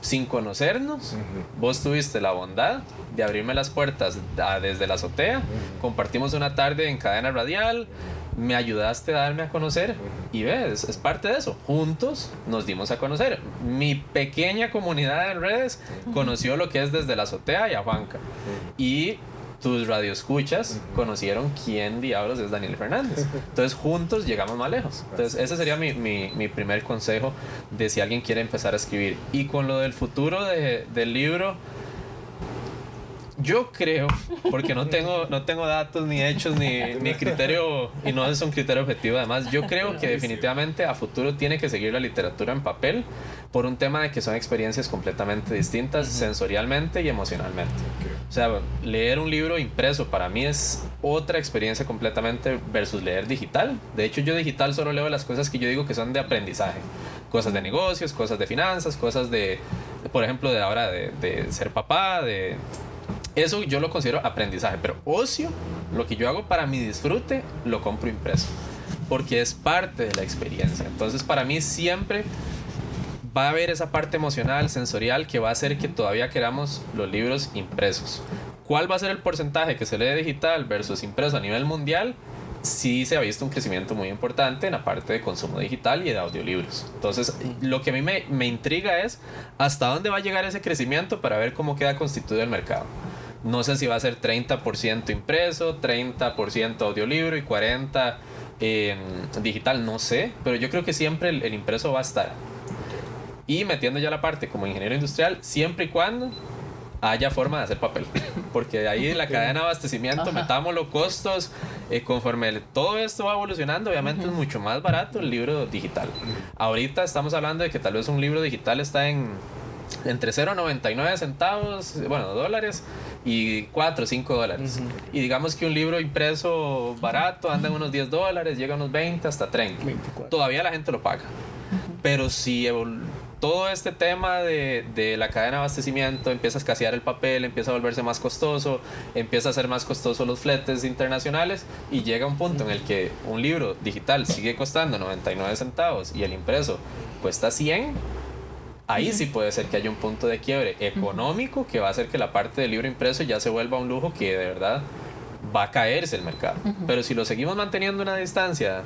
S3: sin conocernos, vos tuviste la bondad de abrirme las puertas desde la azotea, compartimos una tarde en cadena radial, me ayudaste a darme a conocer y ves, es parte de eso. Juntos nos dimos a conocer. Mi pequeña comunidad en redes conoció lo que es Desde la Azotea y a Juanca. Y tus radioescuchas conocieron quién diablos es Daniel Fernández. Entonces juntos llegamos más lejos. Entonces ese sería mi primer consejo de si alguien quiere empezar a escribir. Y con lo del futuro del libro, yo creo, porque no tengo datos ni hechos ni criterio, y no es un criterio objetivo además, yo creo que definitivamente a futuro tiene que seguir la literatura en papel por un tema de que son experiencias completamente distintas sensorialmente y emocionalmente. O sea, leer un libro impreso para mí es otra experiencia completamente versus leer digital. De hecho, yo digital solo leo las cosas que yo digo que son de aprendizaje, cosas de negocios, cosas de finanzas, cosas de por ejemplo, de ahora de ser papá, de... Eso yo lo considero aprendizaje, pero ocio, lo que yo hago para mi disfrute, lo compro impreso, porque es parte de la experiencia. Entonces, para mí siempre va a haber esa parte emocional, sensorial, que va a hacer que todavía queramos los libros impresos. ¿Cuál va a ser el porcentaje que se lee digital versus impreso a nivel mundial? Sí se ha visto un crecimiento muy importante en la parte de consumo digital y de audiolibros. Entonces, lo que a mí me intriga es hasta dónde va a llegar ese crecimiento para ver cómo queda constituido el mercado. No sé si va a ser 30% impreso, 30% audiolibro y 40% digital, no sé, pero yo creo que siempre el impreso va a estar. Y metiendo ya la parte como ingeniero industrial, siempre y cuando haya forma de hacer papel. Porque de ahí en la cadena de abastecimiento metamos los costos. Conforme todo esto va evolucionando, obviamente es mucho más barato el libro digital. Ahorita estamos hablando de que tal vez un libro digital está entre 0.99 centavos, bueno, dólares, y 4 o 5 dólares. Y digamos que un libro impreso barato anda en unos 10 dólares, llega a unos 20 hasta 30.
S1: 24.
S3: Todavía la gente lo paga. Pero si todo este tema de la cadena de abastecimiento empieza a escasear el papel, empieza a volverse más costoso, empieza a ser más costoso los fletes internacionales, y llega un punto en el que un libro digital sigue costando 99 centavos y el impreso cuesta 100, ahí sí puede ser que haya un punto de quiebre económico que va a hacer que la parte del libro impreso ya se vuelva un lujo que de verdad va a caerse el mercado. Pero si lo seguimos manteniendo a una distancia,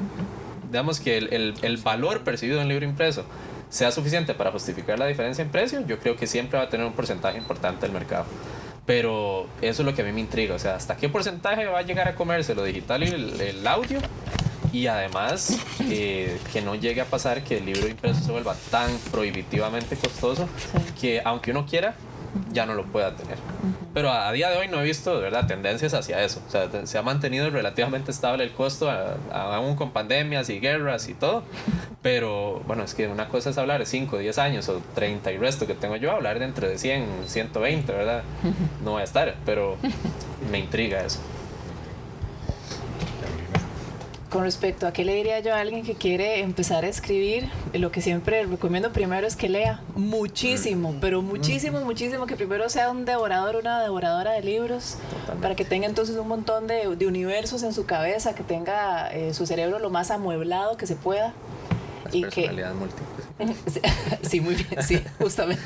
S3: digamos que el valor percibido en el libro impreso sea suficiente para justificar la diferencia en precio, yo creo que siempre va a tener un porcentaje importante del mercado. Pero eso es lo que a mí me intriga, o sea, ¿hasta qué porcentaje va a llegar a comerse lo digital y el audio? Y además que no llegue a pasar que el libro impreso se vuelva tan prohibitivamente costoso que aunque uno quiera, ya no lo pueda tener. Pero a día de hoy no he visto de verdad tendencias hacia eso. O sea, se ha mantenido relativamente estable el costo, aún con pandemias y guerras y todo. Pero bueno, es que una cosa es hablar de 5, 10 años o 30 y resto que tengo yo, hablar de entre 100, 120, ¿verdad? No voy a estar, pero me intriga eso.
S4: Con respecto a qué le diría yo a alguien que quiere empezar a escribir, lo que siempre recomiendo primero es que lea muchísimo, pero muchísimo, que primero sea un devorador, una devoradora de libros, para que tenga entonces un montón de universos en su cabeza, que tenga su cerebro lo más amueblado que se pueda.
S3: Las
S4: y
S3: personalidades múltiples.
S4: Sí, muy bien, sí, justamente.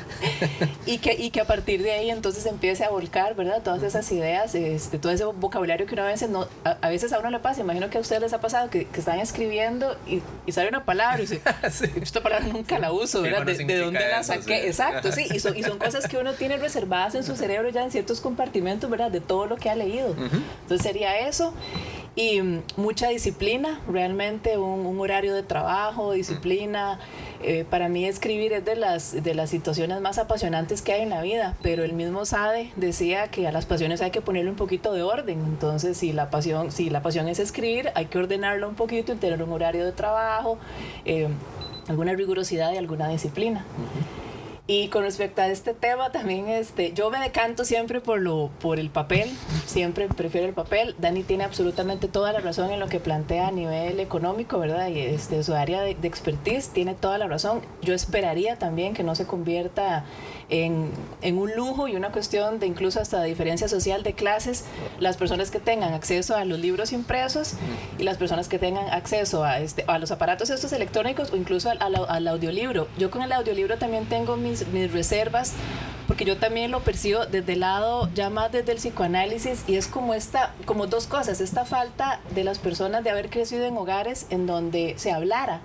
S4: Y que a partir de ahí entonces empiece a volcar, ¿verdad? Todas esas ideas, todo ese vocabulario que uno a veces a veces a uno le pasa. Imagino que a ustedes les ha pasado que están escribiendo y sale una palabra y dice, sí. Esta palabra nunca la uso, ¿verdad? ¿De dónde la saqué? Sí. Exacto, sí. Y son cosas que uno tiene reservadas en su cerebro ya en ciertos compartimentos, ¿verdad? De todo lo que ha leído. Entonces sería eso. Y mucha disciplina, realmente un horario de trabajo, disciplina. Para mí escribir es de las situaciones más apasionantes que hay en la vida, pero el mismo Sade decía que a las pasiones hay que ponerle un poquito de orden. Entonces si la pasión es escribir, hay que ordenarlo un poquito y tener un horario de trabajo, alguna rigurosidad y alguna disciplina. Y con respecto a este tema también, yo me decanto siempre por el papel, siempre prefiero el papel. Dani tiene absolutamente toda la razón en lo que plantea a nivel económico, ¿verdad? Y su área de expertise tiene toda la razón. Yo esperaría también que no se convierta en un lujo y una cuestión de incluso hasta de diferencia social de clases, las personas que tengan acceso a los libros impresos y las personas que tengan acceso a los aparatos estos electrónicos o incluso al audiolibro. Yo con el audiolibro también tengo mis reservas, porque yo también lo percibo desde el lado, ya más desde el psicoanálisis, y es como dos cosas, esta falta de las personas de haber crecido en hogares en donde se hablara.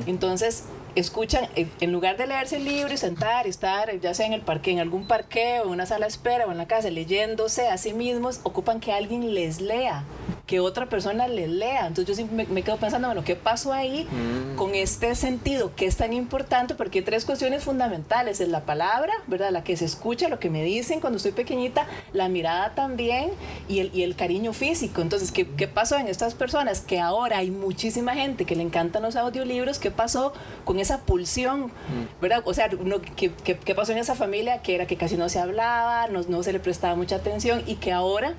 S4: Entonces escuchan, en lugar de leerse el libro y sentar y estar ya sea en el parque, en algún parqueo, en una sala de espera o en la casa leyéndose a sí mismos, ocupan que alguien les lea, que otra persona les lea. Entonces yo siempre me quedo pensando, bueno, ¿qué pasó ahí con este sentido que es tan importante? Porque hay tres cuestiones fundamentales: es la palabra, ¿verdad? La que se escucha, lo que me dicen cuando estoy pequeñita, la mirada también y el cariño físico. Entonces, ¿qué pasó en estas personas? Que ahora hay muchísima gente que le encantan los audiolibros. ¿Qué pasó con esa pulsión, ¿verdad? O sea, ¿qué pasó en esa familia que era que casi no se hablaba, no se le prestaba mucha atención y que ahora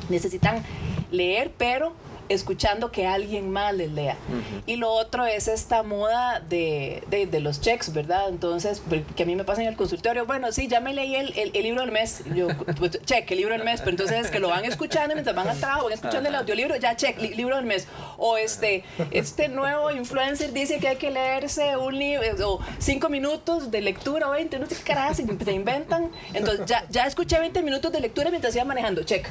S4: necesitan leer, pero escuchando que alguien más les lea? Y lo otro es esta moda de los checks, ¿verdad? Entonces, que a mí me pasa en el consultorio, bueno, sí, ya me leí el libro del mes, yo, pues, check, el libro del mes, pero entonces es que lo van escuchando mientras van al trabajo, van escuchando el audiolibro, ya check, libro del mes. O este nuevo influencer dice que hay que leerse un libro, o 5 minutos de lectura, o 20, no sé qué carajo, se inventan. Entonces, ya escuché 20 minutos de lectura mientras iba manejando, check.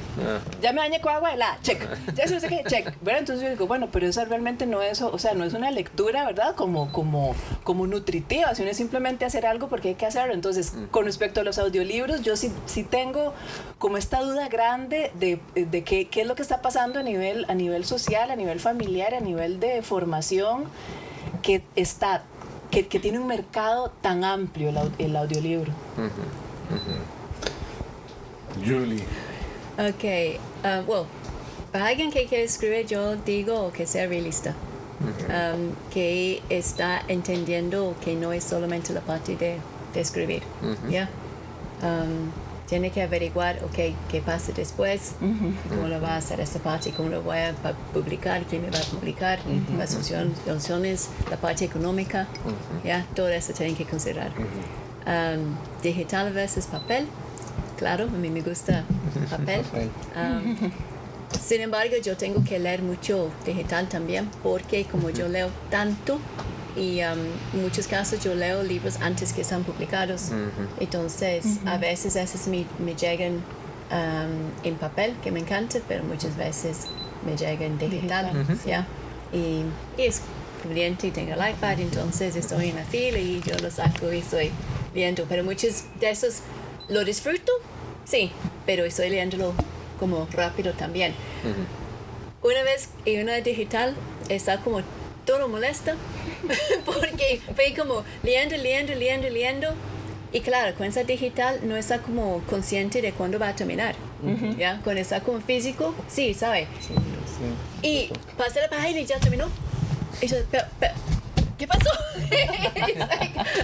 S4: Ya me bañé con agua helada, check. Ya no sé qué, check. ¿Verdad? Entonces yo digo, bueno, pero eso realmente no es, o sea, no es una lectura, ¿verdad? Como nutritiva, sino es simplemente hacer algo porque hay que hacerlo. Entonces, con respecto a los audiolibros, yo sí tengo como esta duda grande de qué es lo que está pasando a nivel social, a nivel familiar, a nivel de formación, que tiene un mercado tan amplio el audiolibro.
S1: Julie.
S2: Ok, well, para alguien que quiere escribir, yo digo que sea realista. Que está entendiendo que no es solamente la parte de escribir. ¿Ya? Tiene que averiguar, ok, qué pasa después, cómo lo va a hacer esta parte, cómo lo voy a publicar, quién me va a publicar, las opciones, la parte económica, ¿ya? Todo eso tienen que considerar. Digital versus papel, claro, a mí me gusta papel. Sin embargo, yo tengo que leer mucho digital también, porque como yo leo tanto, y en muchos casos yo leo libros antes que sean publicados, entonces a veces esos me llegan en papel, que me encanta, pero muchas veces me llegan digital, ¿ya? Y es conveniente, tengo el iPad, entonces estoy en la fila y yo lo saco y estoy leyendo, pero muchos de esos lo disfruto, sí, pero estoy leyéndolo como rápido también. Una vez en una digital está como todo molesta porque fue como leyendo y claro, con esa digital no está como consciente de cuándo va a terminar. ¿Ya? Cuando está como físico, sí, ¿sabe? Sí. Y pasé la página y ya terminó. Y yo, pero, ¿qué pasó?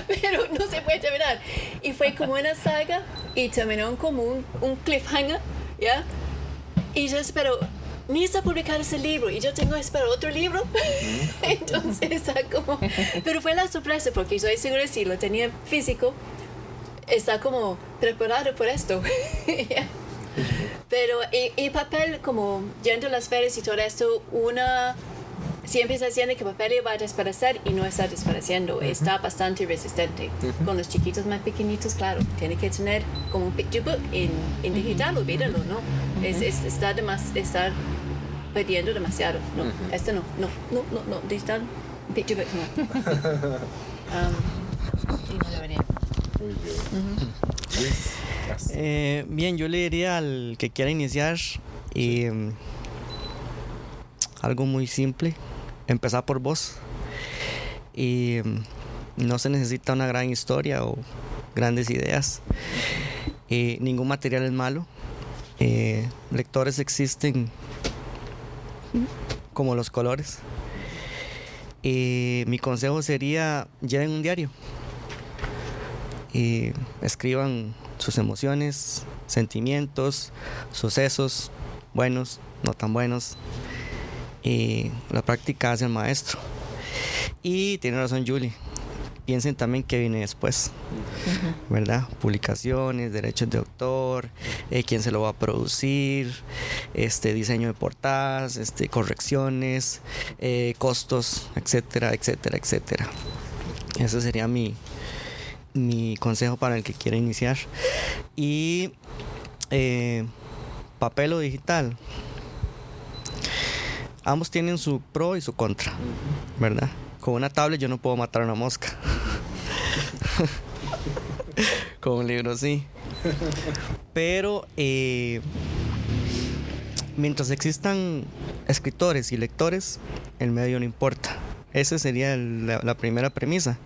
S2: Pero no se puede terminar. Y fue como una saga y terminó como un cliffhanger, ¿ya? Y yo espero, ni está publicado ese libro y yo tengo que esperar otro libro. Entonces está como, pero fue la sorpresa porque estoy segura si lo tenía físico, está como preparado por esto. ¿Ya? Pero y papel, como yendo a las ferias y todo esto, una siempre está diciendo que papel va a desaparecer y no está desapareciendo, está bastante resistente. Con los chiquitos más pequeñitos, claro, tiene que tener como un picture book en digital, olvídalo, ¿no? Está perdiendo demasiado. No, esto no, digital, picture book no. Y no debería.
S1: Muy bien. Luis,
S5: Bien, yo le diría al que quiera iniciar algo muy simple, empezar por vos. Y no se necesita una gran historia o grandes ideas. Ningún material es malo. Lectores existen como los colores. Mi consejo sería: lleven un diario. Escriban sus emociones, sentimientos, sucesos, buenos, no tan buenos. La práctica hace el maestro. Y tiene razón Julie, piensen también qué viene después, ¿verdad? Publicaciones, derechos de autor, quién se lo va a producir, diseño de portadas, correcciones, costos, etcétera, etcétera, etcétera. Ese sería mi consejo para el que quiera iniciar. Y papel o digital, ambos tienen su pro y su contra, ¿verdad? Con una tablet yo no puedo matar a una mosca. Con un libro sí. Pero mientras existan escritores y lectores, el medio no importa. Esa sería la primera premisa.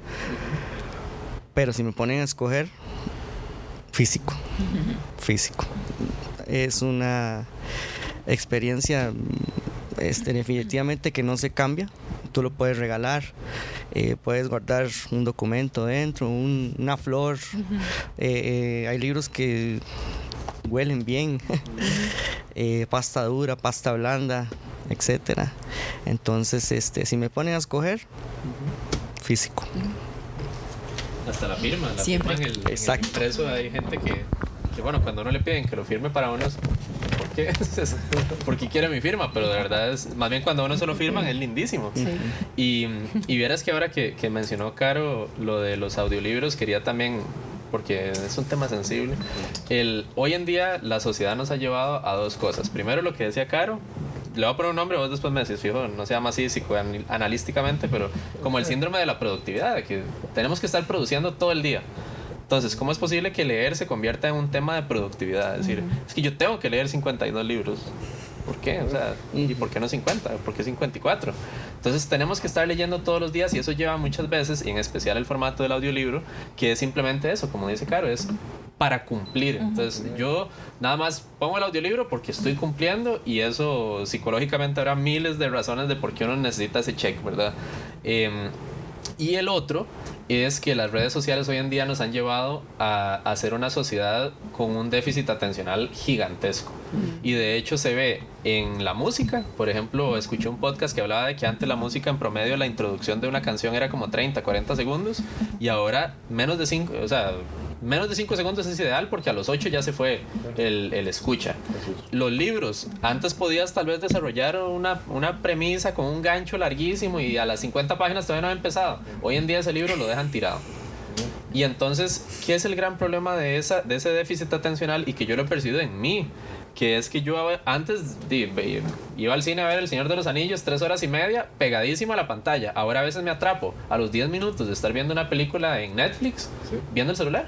S5: Pero si me ponen a escoger, físico. Es una experiencia definitivamente que no se cambia. Tú lo puedes regalar, puedes guardar un documento dentro, una flor. Hay libros que huelen bien, pasta dura, pasta blanda, etcétera. Entonces, si me ponen a escoger, físico.
S3: Hasta la firma
S4: Siempre.
S3: en el impreso hay gente que bueno, cuando uno le piden que lo firme para uno, ¿por qué? Porque quiere mi firma, pero de verdad es, más bien cuando uno se lo firman es lindísimo.
S2: Sí.
S3: Y vieras que ahora que mencionó Caro lo de los audiolibros, quería también, porque es un tema sensible, hoy en día la sociedad nos ha llevado a dos cosas. Primero, lo que decía Caro, le voy a poner un nombre, vos después me decís, fijo, no se llama así psicoanalísticamente, pero como el síndrome de la productividad, de que tenemos que estar produciendo todo el día. Entonces, ¿cómo es posible que leer se convierta en un tema de productividad? Es decir, es que yo tengo que leer 52 libros. ¿Por qué? O sea, ¿y por qué no 50? ¿Por qué 54? Entonces tenemos que estar leyendo todos los días y eso lleva muchas veces, y en especial el formato del audiolibro, que es simplemente eso, como dice Caro, es para cumplir. Entonces yo nada más pongo el audiolibro porque estoy cumpliendo, y eso psicológicamente habrá miles de razones de por qué uno necesita ese check, ¿verdad? Y el otro es que las redes sociales hoy en día nos han llevado a ser una sociedad con un déficit atencional gigantesco. Y de hecho se ve en la música. Por ejemplo, escuché un podcast que hablaba de que antes la música en promedio, la introducción de una canción era como 30, 40 segundos, y ahora menos de 5, o sea, menos de 5 segundos es ideal, porque a los 8 ya se fue el escucha. Los libros, antes podías tal vez desarrollar una premisa con un gancho larguísimo y a las 50 páginas todavía no había empezado. Hoy en día ese libro lo dejan tirado. Y entonces, ¿qué es el gran problema de ese déficit atencional? Y que yo lo he percibido en mí, que es que yo antes iba al cine a ver El Señor de los Anillos 3 horas y media pegadísimo a la pantalla. Ahora a veces me atrapo a los 10 minutos de estar viendo una película en Netflix, viendo el celular.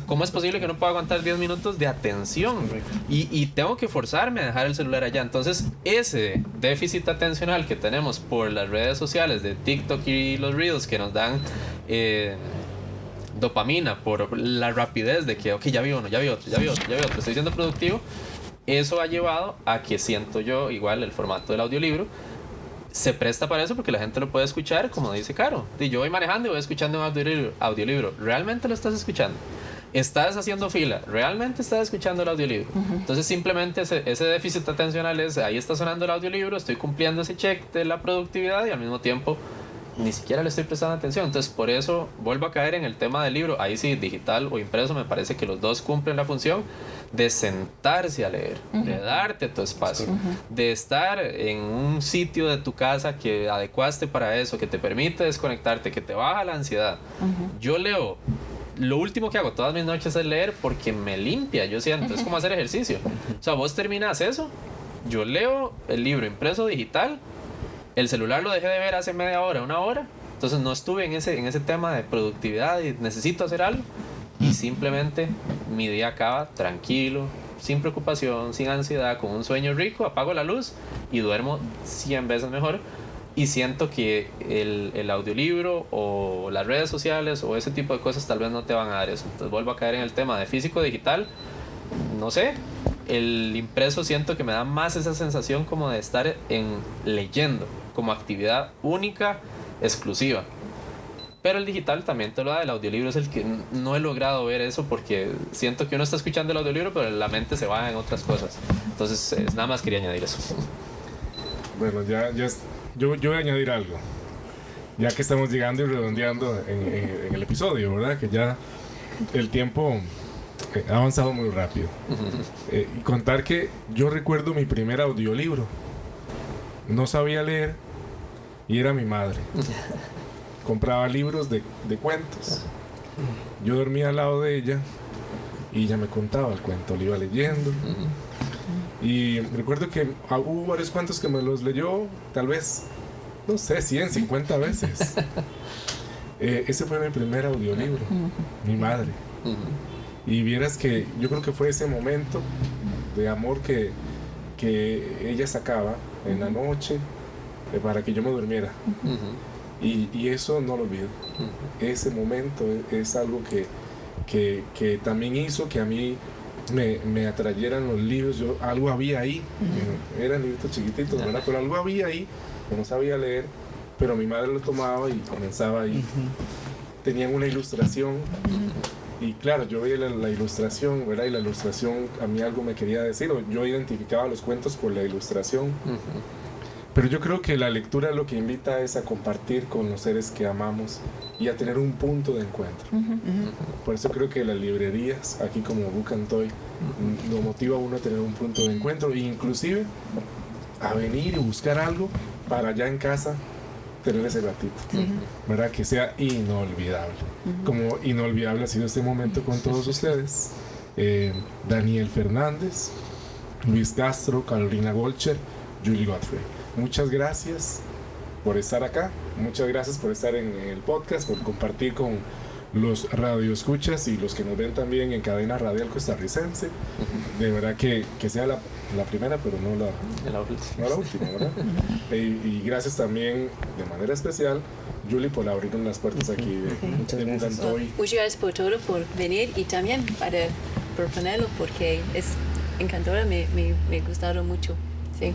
S3: ¿Cómo es posible que no pueda aguantar 10 minutos de atención? Y tengo que forzarme a dejar el celular allá. Entonces ese déficit atencional que tenemos por las redes sociales de TikTok y los Reels, que nos dan dopamina por la rapidez de que ok, ya vi uno, ya vi otro, estoy siendo productivo. Eso ha llevado a que siento yo, igual el formato del audiolibro se presta para eso, porque la gente lo puede escuchar, como dice Caro. Y yo voy manejando y voy escuchando un audiolibro. ¿Realmente lo estás escuchando? ¿Estás haciendo fila? ¿Realmente estás escuchando el audiolibro? Entonces simplemente ese déficit atencional es, ahí está sonando el audiolibro, estoy cumpliendo ese check de la productividad y al mismo tiempo ni siquiera le estoy prestando atención. Entonces por eso vuelvo a caer en el tema del libro. Ahí sí, digital o impreso, me parece que los dos cumplen la función de sentarse a leer, de darte tu espacio, de estar en un sitio de tu casa que adecuaste para eso, que te permite desconectarte, que te baja la ansiedad. Yo leo, lo último que hago todas mis noches es leer, porque me limpia, yo siento, es como hacer ejercicio. O sea, vos terminas eso, yo leo el libro impreso, digital, el celular lo dejé de ver hace media hora, una hora, entonces no estuve en ese tema de productividad y necesito hacer algo, y simplemente mi día acaba tranquilo, sin preocupación, sin ansiedad, con un sueño rico, apago la luz y duermo 100 veces mejor. Y siento que el audiolibro o las redes sociales o ese tipo de cosas tal vez no te van a dar eso. Entonces vuelvo a caer en el tema de físico digital. No sé, el impreso siento que me da más esa sensación como de estar leyendo, como actividad única, exclusiva. Pero el digital también te lo da. El audiolibro es el que no he logrado ver eso, porque siento que uno está escuchando el audiolibro pero la mente se va en otras cosas. Entonces nada más quería añadir eso.
S1: Bueno, yo voy a añadir algo, ya que estamos llegando y redondeando en el episodio, ¿verdad? Que ya el tiempo ha avanzado muy rápido. Y contar que yo recuerdo mi primer audiolibro. No sabía leer y era mi madre. Compraba libros de cuentos. Yo dormía al lado de ella y ella me contaba el cuento, lo iba leyendo. Y recuerdo que hubo varios cuentos que me los leyó, tal vez, no sé, 100, 50 veces. Ese fue mi primer audiolibro, mi madre. Y vieras que yo creo que fue ese momento de amor que ella sacaba en la noche para que yo me durmiera. Y eso no lo olvido. Ese momento es algo que también hizo que a mí me atrayeran los libros. Algo había ahí, eran libritos chiquititos, ¿verdad? Pero algo había ahí, yo no sabía leer, pero mi madre lo tomaba y comenzaba ahí. Tenían una ilustración y claro, yo veía la ilustración, ¿verdad? Y la ilustración a mí algo me quería decir, o yo identificaba los cuentos por la ilustración. Pero yo creo que la lectura lo que invita es a compartir con los seres que amamos y a tener un punto de encuentro. Por eso creo que las librerías, aquí como Book and Toy, lo motiva a uno a tener un punto de encuentro e inclusive a venir y buscar algo para allá en casa tener ese ratito, ¿verdad? Que sea inolvidable. Como inolvidable ha sido este momento con todos ustedes. Daniel Fernández, Luis Castro, Carolina Golcher, Julie Godfrey. Muchas gracias por estar acá, muchas gracias por estar en el podcast, por compartir con los radioescuchas y los que nos ven también en Cadena Radial Costarricense. De verdad que sea la primera, pero no la última, ¿verdad? Y gracias también de manera especial Julie, por abrirnos las puertas aquí de Mugantoy.
S2: Muchas gracias por todo, por venir y también para proponerlo porque es encantador, me gustaron mucho. Sí.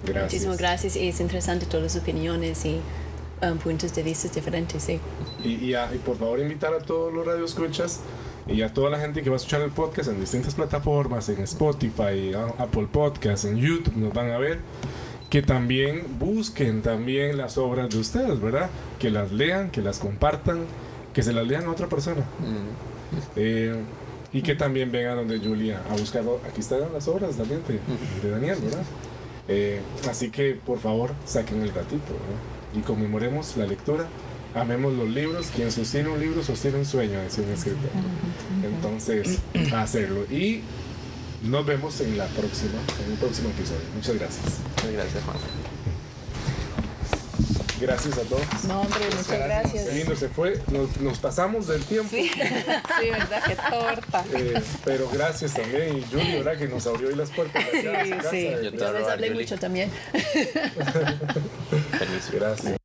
S1: Gracias.
S2: Muchísimas gracias y es interesante todas las opiniones y puntos de vista diferentes. Sí.
S1: Y por favor invitar a todos los radioescuchas y a toda la gente que va a escuchar el podcast en distintas plataformas, en Spotify, Apple Podcasts, en YouTube, nos van a ver, que también busquen también las obras de ustedes, ¿verdad? Que las lean, que las compartan, que se las lean a otra persona. Y que también vengan donde Julia a buscar. Aquí están las obras también de Daniel, ¿verdad? Así que por favor saquen el ratito, ¿verdad? Y conmemoremos la lectura. Amemos los libros. Quien sostiene un libro sostiene un sueño, decía un escritor. Entonces, a hacerlo. Y nos vemos en el próximo episodio. Muchas gracias.
S3: Muchas gracias, Juan.
S1: Gracias a todos.
S4: No, hombre, muchas gracias.
S1: Qué lindo se fue. Nos pasamos del tiempo.
S4: Sí, sí, verdad, qué torta.
S1: Pero gracias también. Y Julie, ¿verdad? Que nos abrió hoy las puertas.
S4: Sí, sí.
S3: Yo te
S2: Yo les
S3: voy a robar,
S2: hablé
S3: Julie.
S2: mucho también.
S3: Permiso.
S1: Gracias.